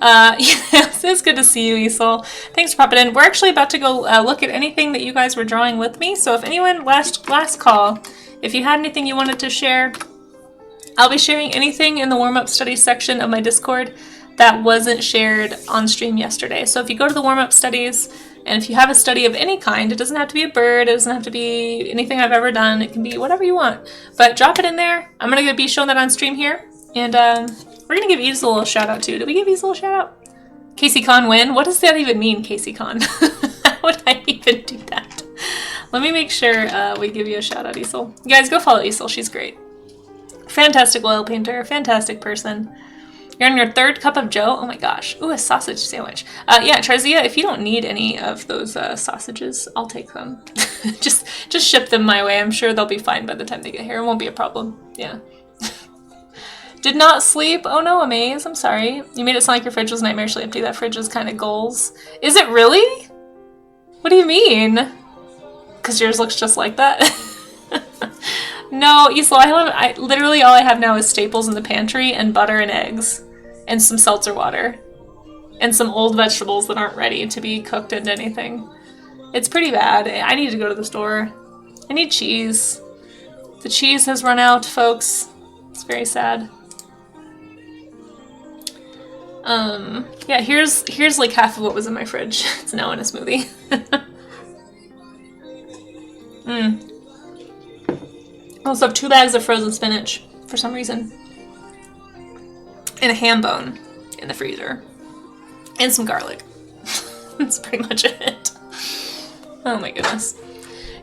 Speaker 1: yes, it's good to see you, Isol. Thanks for popping in. We're actually about to go look at anything that you guys were drawing with me. So if anyone last call, if you had anything you wanted to share, I'll be sharing anything in the warm-up studies section of my Discord that wasn't shared on stream yesterday. So if you go to the warm-up studies, and if you have a study of any kind, it doesn't have to be a bird, it doesn't have to be anything I've ever done, it can be whatever you want. But drop it in there. I'm going to be showing that on stream here. And we're going to give Easel a shout out too. Did we give Easel a shout out? Casey Con win? What does that even mean, Casey Con? How would I even do that? Let me make sure we give you a shout out, Easel. You guys, go follow Easel. She's great. Fantastic oil painter. Fantastic person. You're on your third cup of Joe? Oh my gosh. Ooh, a sausage sandwich. Yeah, Trezia, if you don't need any of those sausages, I'll take them. just ship them my way. I'm sure they'll be fine by the time they get here. It won't be a problem. Yeah. Did not sleep? Oh no, Amaze. I'm sorry. You made it sound like your fridge was nightmarishly empty. That fridge is kind of goals. Is it really? What do you mean? Because yours looks just like that? No, Isla, literally all I have now is staples in the pantry and butter and eggs. And some seltzer water. And some old vegetables that aren't ready to be cooked into anything. It's pretty bad. I need to go to the store. I need cheese. The cheese has run out, folks. It's very sad. Yeah, here's like half of what was in my fridge. It's now in a smoothie. I also have 2 bags of frozen spinach for some reason. And a ham bone in the freezer. And some garlic. That's pretty much it. Oh my goodness.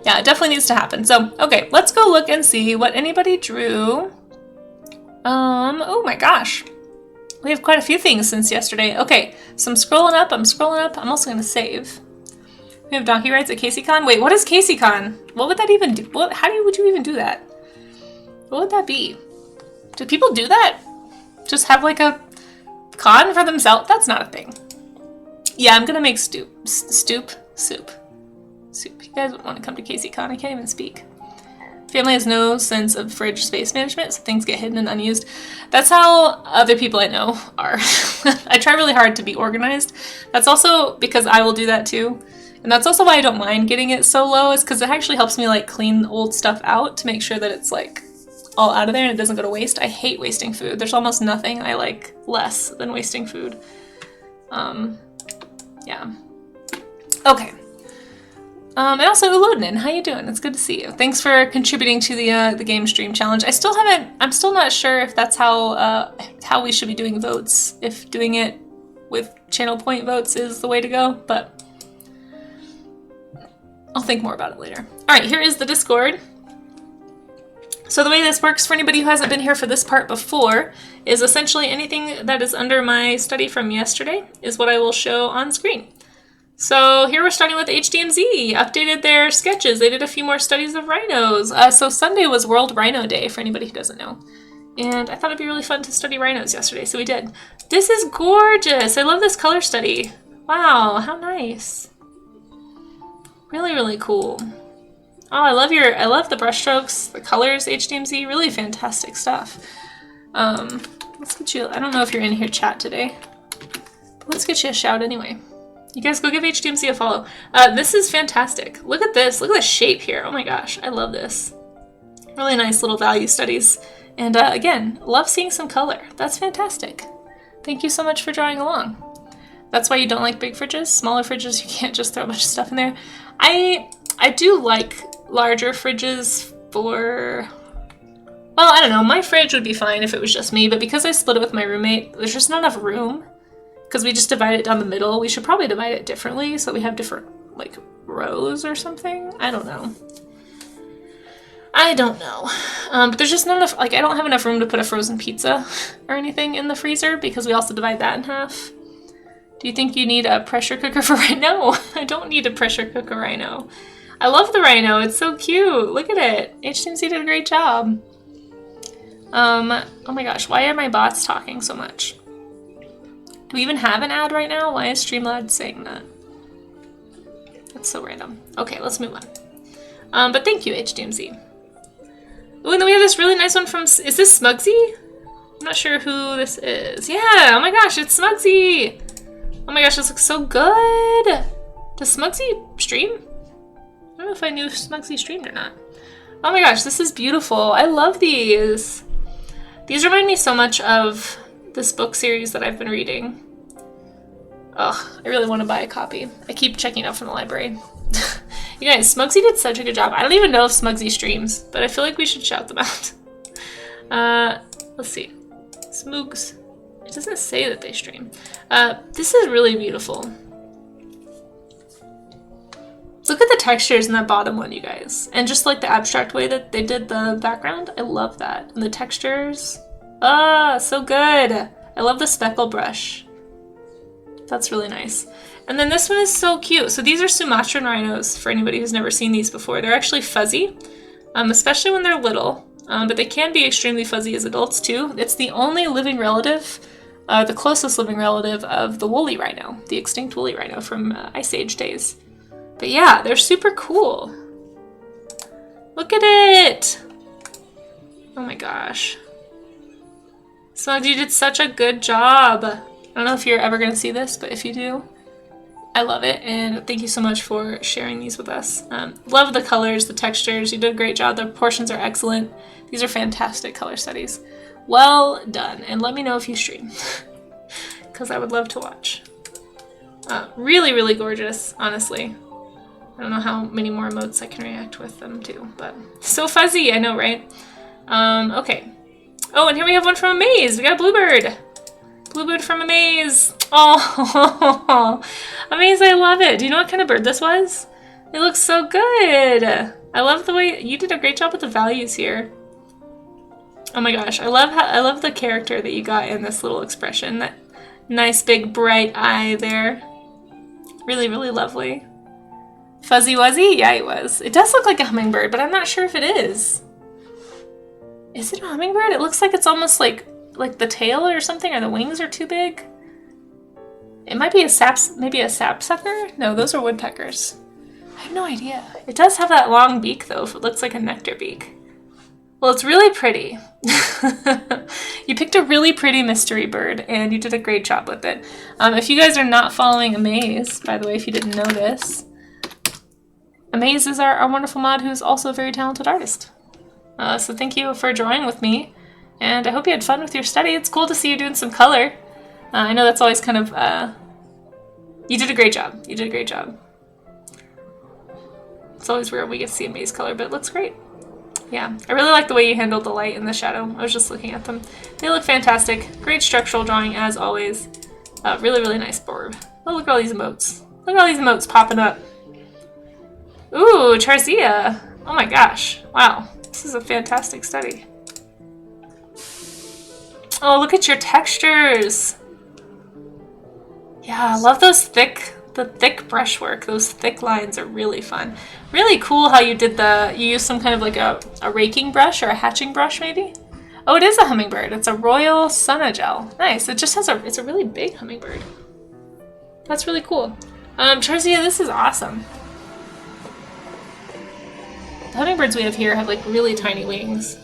Speaker 1: Yeah, it definitely needs to happen. So, okay, let's go look and see what anybody drew. Oh my gosh. We have quite a few things since yesterday. Okay, so I'm scrolling up. I'm also going to save. We have donkey rides at CaseyCon. Wait, what is CaseyCon? What would that even do? Would you even do that? What would that be? Do people do that? Just have like a con for themselves? That's not a thing. Yeah, I'm gonna make soup. You guys would want to come to CaseyCon. I can't even speak. Family has no sense of fridge space management, so things get hidden and unused. That's how other people I know are. I try really hard to be organized. That's also because I will do that too. And that's also why I don't mind getting it so low, is because it actually helps me like clean old stuff out to make sure that it's like all out of there and it doesn't go to waste. I hate wasting food. There's almost nothing I like less than wasting food. Yeah. Okay. And also Ulodin, how you doing? It's good to see you. Thanks for contributing to the game stream challenge. I'm still not sure if that's how we should be doing votes. If doing it with channel point votes is the way to go, but I'll think more about it later. All right, here is the Discord. So the way this works for anybody who hasn't been here for this part before is essentially anything that is under my study from yesterday is what I will show on screen. So here we're starting with HDMZ, updated their sketches. They did a few more studies of rhinos. So Sunday was World Rhino Day for anybody who doesn't know. And I thought it'd be really fun to study rhinos yesterday, so we did. This is gorgeous. I love this color study. Wow, how nice. Really, really cool. Oh, I love the brush strokes, the colors, HDMZ, really fantastic stuff. Let's get you, I don't know if you're in here chat today, but let's get you a shout anyway. You guys go give HDMZ a follow. This is fantastic. Look at this, look at the shape here. Oh my gosh, I love this. Really nice little value studies. And again, love seeing some color. That's fantastic. Thank you so much for drawing along. That's why you don't like big fridges. Smaller fridges, you can't just throw a bunch of stuff in there. I do like larger fridges for, well, I don't know. My fridge would be fine if it was just me, but because I split it with my roommate, there's just not enough room. Because we just divide it down the middle. We should probably divide it differently so we have different, like, rows or something. I don't know. But there's just not enough, like, I don't have enough room to put a frozen pizza or anything in the freezer because we also divide that in half. Do you think you need a pressure cooker for rhino? No, I don't need a pressure cooker rhino. I love the rhino. It's so cute. Look at it. HTMC did a great job. Oh my gosh. Why are my bots talking so much? Do we even have an ad right now? Why is Streamlabs saying that? That's so random. Okay, let's move on. But thank you, HDMZ. Oh, and then we have this really nice one from, is this Smugsy? I'm not sure who this is. Yeah, oh my gosh, it's Smugsy! Oh my gosh, this looks so good! Does Smugsy stream? I don't know if I knew Smugsy streamed or not. Oh my gosh, this is beautiful. I love these. These remind me so much of this book series that I've been reading. Ugh, I really want to buy a copy. I keep checking out from the library. You guys, Smugsy did such a good job. I don't even know if Smugsy streams, but I feel like we should shout them out. Let's see. Smoogs. It doesn't say that they stream. This is really beautiful. Look at the textures in that bottom one, you guys. And just like the abstract way that they did the background, I love that. And the textures. Ah, so good. I love the speckle brush. That's really nice. And then this one is so cute. So these are Sumatran rhinos, for anybody who's never seen these before. They're actually fuzzy, especially when they're little. But they can be extremely fuzzy as adults too. It's the only living relative, the closest living relative of the woolly rhino, the extinct woolly rhino from Ice Age days. But yeah, they're super cool. Look at it! Oh my gosh. Smugs, you did such a good job. I don't know if you're ever going to see this, but if you do, I love it, and thank you so much for sharing these with us. Love the colors, the textures. You did a great job. The proportions are excellent. These are fantastic color studies. Well done, and let me know if you stream, because I would love to watch. Really, really gorgeous, honestly. I don't know how many more emotes I can react with them to, but so fuzzy, I know, right? Okay. Oh, and here we have one from Amaze. We got a Bluebird. Bluebird from Amaze. Oh, Amaze, I love it. Do you know what kind of bird this was? It looks so good. I love the way you did a great job with the values here. Oh my gosh, I love the character that you got in this little expression. That nice big bright eye there. Really, really lovely. Fuzzy Wuzzy? Yeah, it was. It does look like a hummingbird, but I'm not sure if it is. Is it a hummingbird? It looks like it's almost like the tail or something, or the wings are too big. It might be maybe a sapsucker? No, those are woodpeckers. I have no idea. It does have that long beak though, if it looks like a nectar beak. Well, it's really pretty. You picked a really pretty mystery bird, and you did a great job with it. If you guys are not following Amaze, by the way, if you didn't know this, Amaze is our wonderful mod who's also a very talented artist. So thank you for drawing with me, and I hope you had fun with your study. It's cool to see you doing some color. I know that's always kind of, you did a great job. You did a great job. It's always weird when we get to see Amaze color, but it looks great. Yeah, I really like the way you handled the light and the shadow. I was just looking at them. They look fantastic. Great structural drawing as always. Really, really nice board. Oh, look at all these emotes. Look at all these emotes popping up. Ooh, Charzia. Oh my gosh. Wow. This is a fantastic study. Oh, look at your textures. Yeah, I love those the thick brushwork. Those thick lines are really fun. Really cool how you did you used some kind of like a raking brush or a hatching brush maybe? Oh, it is a hummingbird. It's a Royal Sunagel. Nice. It just has it's a really big hummingbird. That's really cool. Charzia, this is awesome. The hummingbirds we have here have like really tiny wings.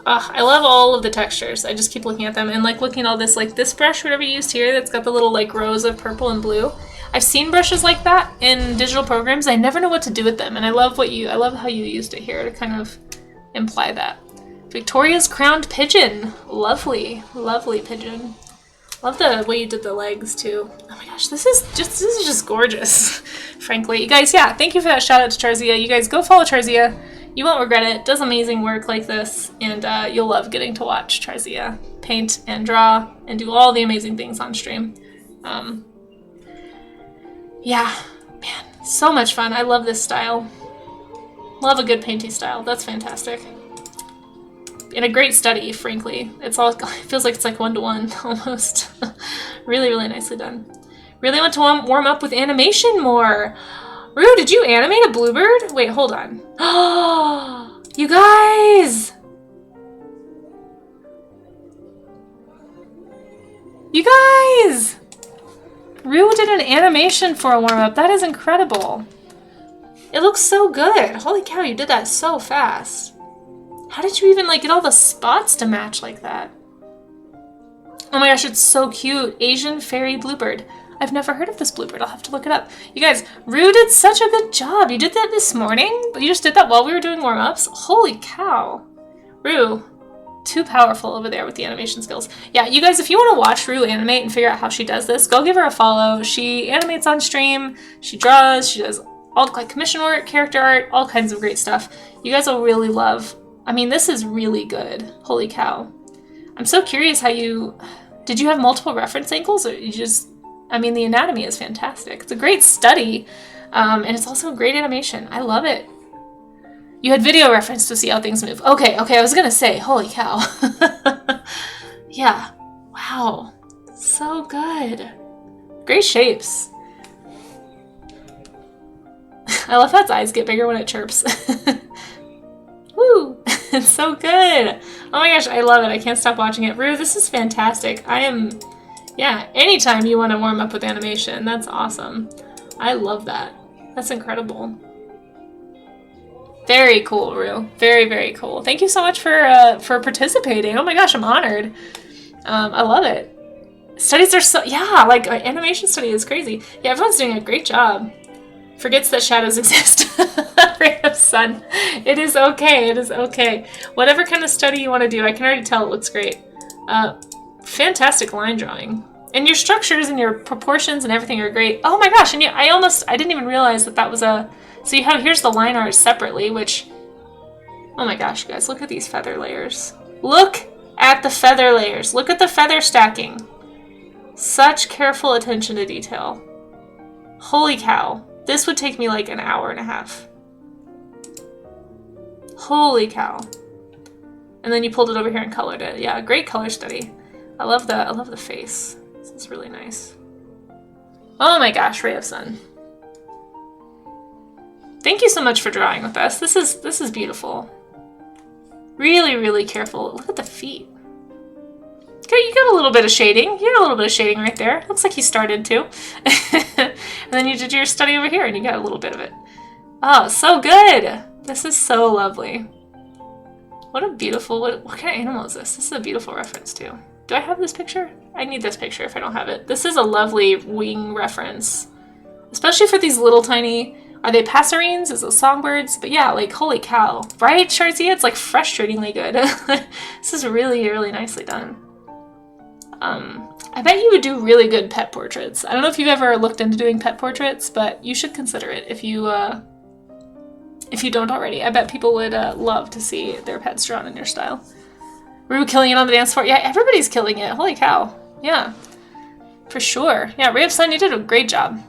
Speaker 1: I love all of the textures. I just keep looking at them and like looking at all this, like this brush, whatever you used here, that's got the little like rows of purple and blue. I've seen brushes like that in digital programs. I never know what to do with them, and I love how you used it here to kind of imply that. Victoria's crowned pigeon. Lovely, lovely pigeon. Love the way you did the legs too. Oh my gosh, this is just gorgeous, frankly. You guys, yeah, thank you for that shout out to Charzia. You guys go follow Charzia. You won't regret it. Does amazing work like this, and you'll love getting to watch Charzia paint and draw and do all the amazing things on stream. Yeah, man, so much fun. I love this style. Love a good painting style. That's fantastic. And a great study, frankly. It feels like it's like one-to-one almost. Really, really nicely done. Really want to warm up with animation more. Rue, did you animate a bluebird? Wait, hold on. Oh, you guys! You guys! Rue did an animation for a warm-up. That is incredible. It looks so good. Holy cow, you did that so fast. How did you even like get all the spots to match like that? Oh my gosh, it's so cute. Asian fairy bluebird. I've never heard of this bluebird. I'll have to look it up. You guys, Rue did such a good job. You did that this morning, but you just did that while we were doing warm-ups. Holy cow. Rue, too powerful over there with the animation skills. Yeah, you guys, if you want to watch Rue animate and figure out how she does this, go give her a follow. She animates on stream. She draws. She does all like commission work, character art, all kinds of great stuff. You guys will really love. I mean, this is really good. Holy cow. I'm so curious how you... Did you have multiple reference angles or you just... I mean, the anatomy is fantastic. It's a great study, and it's also a great animation. I love it. You had video reference to see how things move. Okay, I was gonna say, holy cow. Yeah, wow, so good. Great shapes. I love how its eyes get bigger when it chirps. Woo, it's so good. Oh my gosh, I love it. I can't stop watching it. Rue, this is fantastic. Yeah, anytime you want to warm up with animation, that's awesome. I love that. That's incredible. Very cool, Rue. Very, very cool. Thank you so much for participating. Oh my gosh, I'm honored. I love it. Studies are so... Yeah, like, animation study is crazy. Yeah, everyone's doing a great job. Forgets that shadows exist. Ray of sun. It is okay. It is okay. Whatever kind of study you want to do, I can already tell it looks great. Fantastic line drawing. And your structures and your proportions and everything are great. Oh my gosh, and I didn't even realize that was a... So here's the line art separately, which... Oh my gosh, you guys, look at these feather layers. Look at the feather layers. Look at the feather stacking. Such careful attention to detail. Holy cow. This would take me like an hour and a half. Holy cow. And then you pulled it over here and colored it. Yeah, great color study. I love the face. This is really nice. Oh my gosh, Ray of Sun. Thank you so much for drawing with us. This is beautiful. Really, really careful. Look at the feet. You got a little bit of shading. You got a little bit of shading right there. Looks like you started to. And then you did your study over here and you got a little bit of it. Oh, so good. This is so lovely. What a beautiful, what kind of animal is this? This is a beautiful reference too. Do I have this picture? I need this picture if I don't have it. This is a lovely wing reference. Especially for these little tiny, are they passerines? Is it songbirds? But yeah, like holy cow. Right, Sharzia? It's like frustratingly good. This is really, really nicely done. I bet you would do really good pet portraits. I don't know if you've ever looked into doing pet portraits, but you should consider it if you don't already. I bet people would love to see their pets drawn in your style. Rue killing it on the dance floor. Yeah, everybody's killing it. Holy cow. Yeah, for sure. Yeah, Ray of Sun, you did a great job.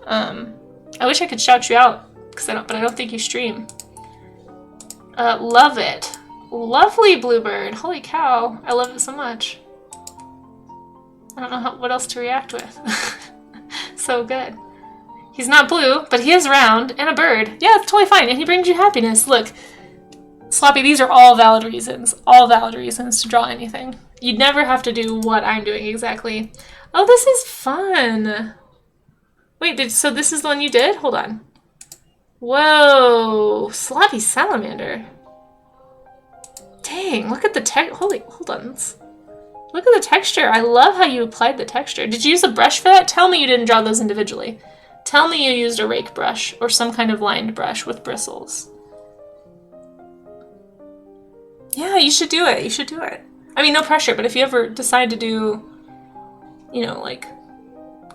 Speaker 1: I wish I could shout you out, but I don't think you stream. Love it. Lovely bluebird. Holy cow. I love it so much. I don't know what else to react with. So good. He's not blue, but he is round and a bird. Yeah, it's totally fine. And he brings you happiness. Look, Sloppy, these are all valid reasons. All valid reasons to draw anything. You'd never have to do what I'm doing exactly. Oh, this is fun. Wait, so this is the one you did? Hold on. Whoa, Sloppy salamander. Dang, look at the hold on. Look at the texture. I love how you applied the texture. Did you use a brush for that? Tell me you didn't draw those individually. Tell me you used a rake brush or some kind of lined brush with bristles. Yeah, you should do it. You should do it. I mean, no pressure, but if you ever decide to do, you know, like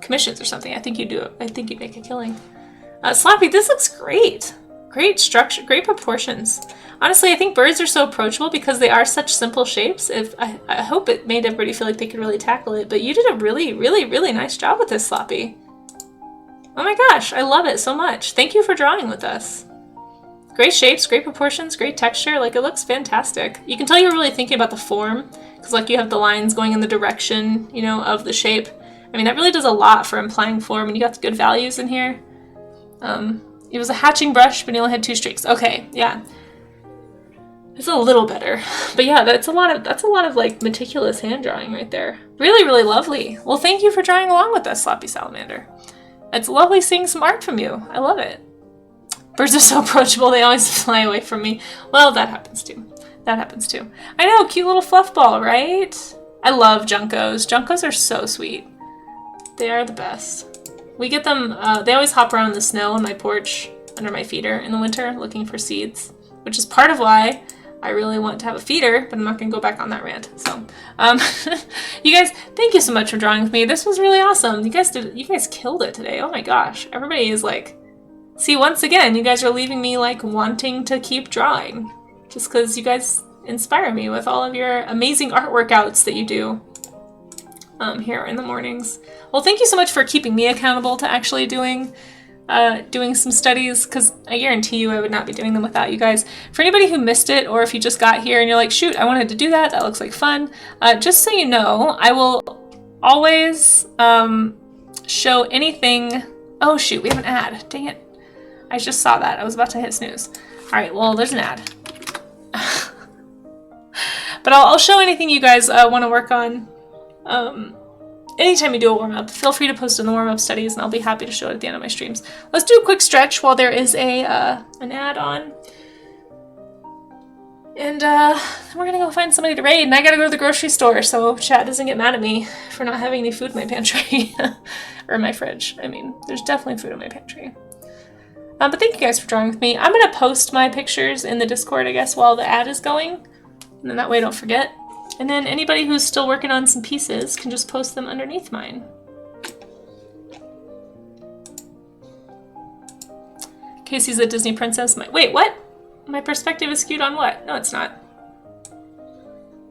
Speaker 1: commissions or something, I think you'd do it. I think you'd make a killing. Sloppy, this looks great. Great structure, great proportions. Honestly, I think birds are so approachable because they are such simple shapes. I hope it made everybody feel like they could really tackle it, but you did a really, really, really nice job with this, Sloppy. Oh my gosh, I love it so much. Thank you for drawing with us. Great shapes, great proportions, great texture. Like, it looks fantastic. You can tell you were really thinking about the form because, like, you have the lines going in the direction, you know, of the shape. I mean, that really does a lot for implying form, and you got the good values in here. It was a hatching brush, but it only had 2 streaks. Okay, yeah. It's a little better. But yeah, that's a lot of like meticulous hand drawing right there. Really, really lovely. Well, thank you for drawing along with us, Sloppy Salamander. It's lovely seeing some art from you. I love it. Birds are so approachable, they always fly away from me. Well, that happens too. That happens too. I know, cute little fluff ball, right? I love Juncos. Juncos are so sweet. They are the best. We get them, they always hop around the snow on my porch under my feeder in the winter looking for seeds, which is part of why I really want to have a feeder, but I'm not going to go back on that rant. So, you guys, thank you so much for drawing with me. This was really awesome. You guys killed it today. Oh my gosh. Everybody is like, see, once again, you guys are leaving me like wanting to keep drawing just because you guys inspire me with all of your amazing art workouts that you do here in the mornings. Well, thank you so much for keeping me accountable to actually doing some studies, because I guarantee you I would not be doing them without you guys. For anybody who missed it, or if you just got here and you're like, shoot, I wanted to do that, that looks like fun, just so you know, I will always show anything. Oh shoot, we have an ad. Dang it. I just saw that. I was about to hit snooze. Alright, well, there's an ad. But I'll show anything you guys want to work on. Anytime you do a warm-up, feel free to post in the warm-up studies, and I'll be happy to show it at the end of my streams. Let's do a quick stretch while there is an ad on. And we're gonna go find somebody to raid, and I gotta go to the grocery store, so chat doesn't get mad at me for not having any food in my pantry. Or in my fridge. I mean, there's definitely food in my pantry. But thank you guys for drawing with me. I'm gonna post my pictures in the Discord, I guess, while the ad is going. And then that way I don't forget. And then anybody who's still working on some pieces can just post them underneath mine. Casey's a Disney princess. Wait, what? My perspective is skewed on what? No, it's not.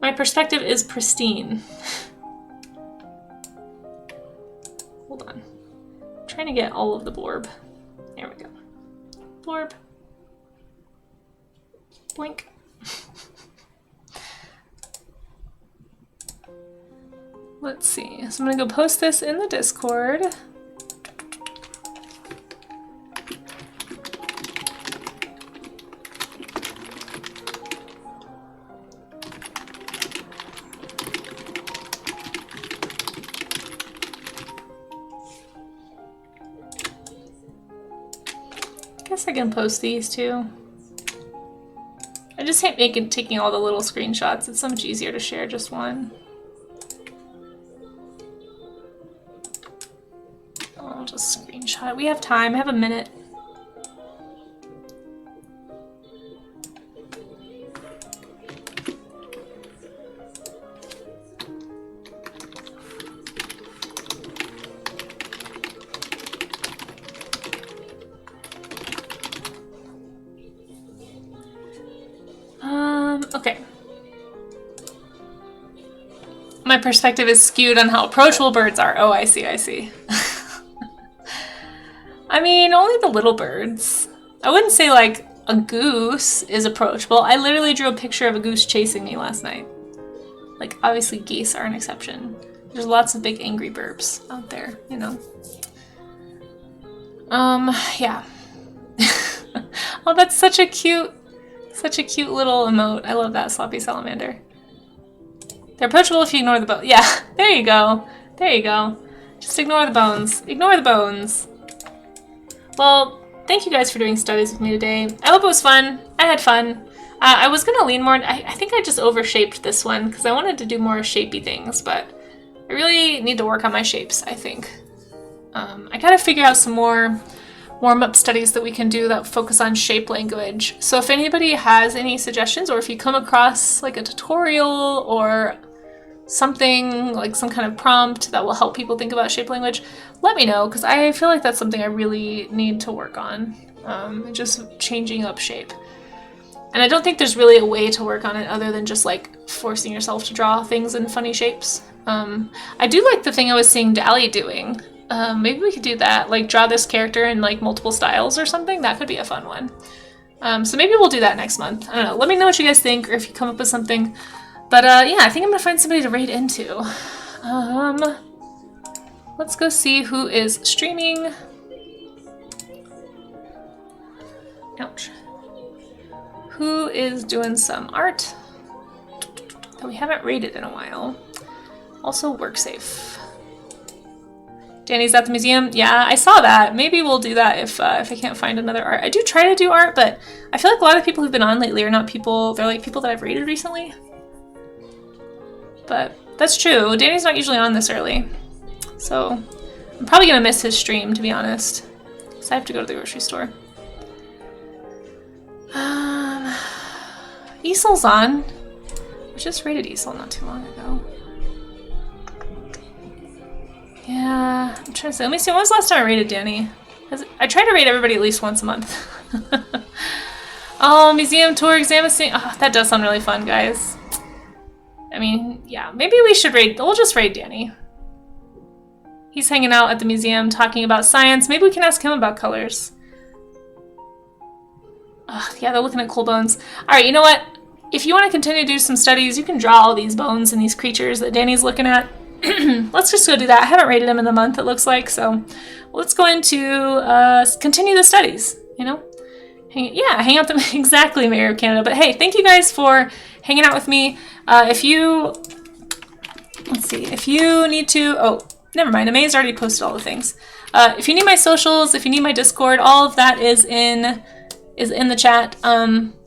Speaker 1: My perspective is pristine. Hold on. I'm trying to get all of the blurb. There we go. Blurb. Blink. Let's see. So I'm gonna go post this in the Discord. I guess I can post these too. I just hate taking all the little screenshots. It's so much easier to share just one. I'll just screenshot it. We have time. I have a minute. Okay. My perspective is skewed on how approachable birds are. Oh, I see, I see. I mean, only the little birds. I wouldn't say like a goose is approachable. I literally drew a picture of a goose chasing me last night. Like, obviously geese are an exception. There's lots of big angry burps out there, you know. Yeah. Oh, that's such a cute little emote. I love that, Sloppy Salamander. They're approachable if you ignore the bones. Yeah, there you go. There you go. Just ignore the bones. Ignore the bones. Well, thank you guys for doing studies with me today. I hope it was fun. I had fun. I was going to lean more. I think I just overshaped this one because I wanted to do more shapey things, but I really need to work on my shapes, I think. I got to figure out some more warm-up studies that we can do that focus on shape language. So if anybody has any suggestions, or if you come across like a tutorial or something, like some kind of prompt that will help people think about shape language, let me know, because I feel like that's something I really need to work on, just changing up shape. And I don't think there's really a way to work on it other than just like forcing yourself to draw things in funny shapes. I do like the thing I was seeing Dally doing. Maybe we could do that, like draw this character in like multiple styles or something. That could be a fun one. So maybe we'll do that next month. I don't know. Let me know what you guys think, or if you come up with something. But yeah, I think I'm gonna find somebody to raid into. Let's go see who is streaming. Ouch. Who is doing some art that we haven't rated in a while? Also work safe. Danny's at the museum. Yeah, I saw that. Maybe we'll do that if I can't find another art. I do try to do art, but I feel like a lot of people who've been on lately are not people, they're like people that I've rated recently. But that's true. Danny's not usually on this early. So I'm probably gonna miss his stream, to be honest. So I have to go to the grocery store. Easel's on. We just rated Easel not too long ago. Yeah, I'm trying to say. Let me see. When was the last time I rated Danny? I try to rate everybody at least once a month. Oh, museum tour exam. Oh, that does sound really fun, guys. I mean, yeah, maybe we should rate. We'll just rate Danny. He's hanging out at the museum talking about science. Maybe we can ask him about colors. Yeah, they're looking at cool bones. All right, you know what? If you want to continue to do some studies, you can draw all these bones and these creatures that Danny's looking at. Let's just go do that. I haven't rated him in the month, it looks like, so let's go into continue the studies, you know? Hang out them exactly, Mayor of Canada. But hey, thank you guys for hanging out with me. Let's see, if you need to, oh, never mind, Amaze already posted all the things. If you need my socials, if you need my Discord, all of that is in the chat.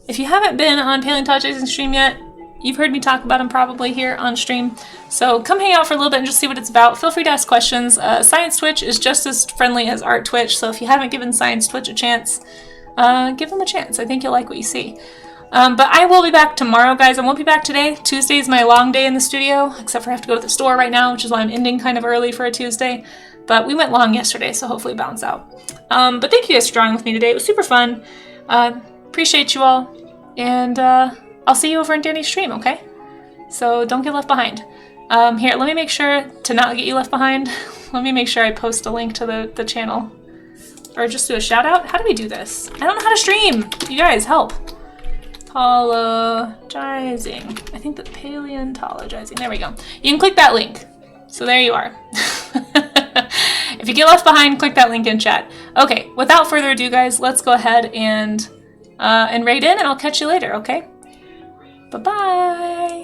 Speaker 1: If you haven't been on Paleontologizing stream yet, you've heard me talk about them probably here on stream. So come hang out for a little bit and just see what it's about. Feel free to ask questions. Science Twitch is just as friendly as Art Twitch, so if you haven't given Science Twitch a chance, give them a chance. I think you'll like what you see. But I will be back tomorrow, guys. I won't be back today. Tuesday is my long day in the studio, except for I have to go to the store right now, which is why I'm ending kind of early for a Tuesday. But we went long yesterday, so hopefully it balanced out. But thank you guys for drawing with me today. It was super fun. Appreciate you all. And I'll see you over in Danny's stream, okay? So don't get left behind. Here, let me make sure to not get you left behind. Let me make sure I post a link to the channel. Or just do a shout out. How do we do this? I don't know how to stream. You guys, help. Paleontologizing. I think that paleontologizing. There we go. You can click that link. So there you are. If you get left behind, click that link in chat. Okay, without further ado, guys, let's go ahead and raid in, and I'll catch you later, okay? Bye-bye.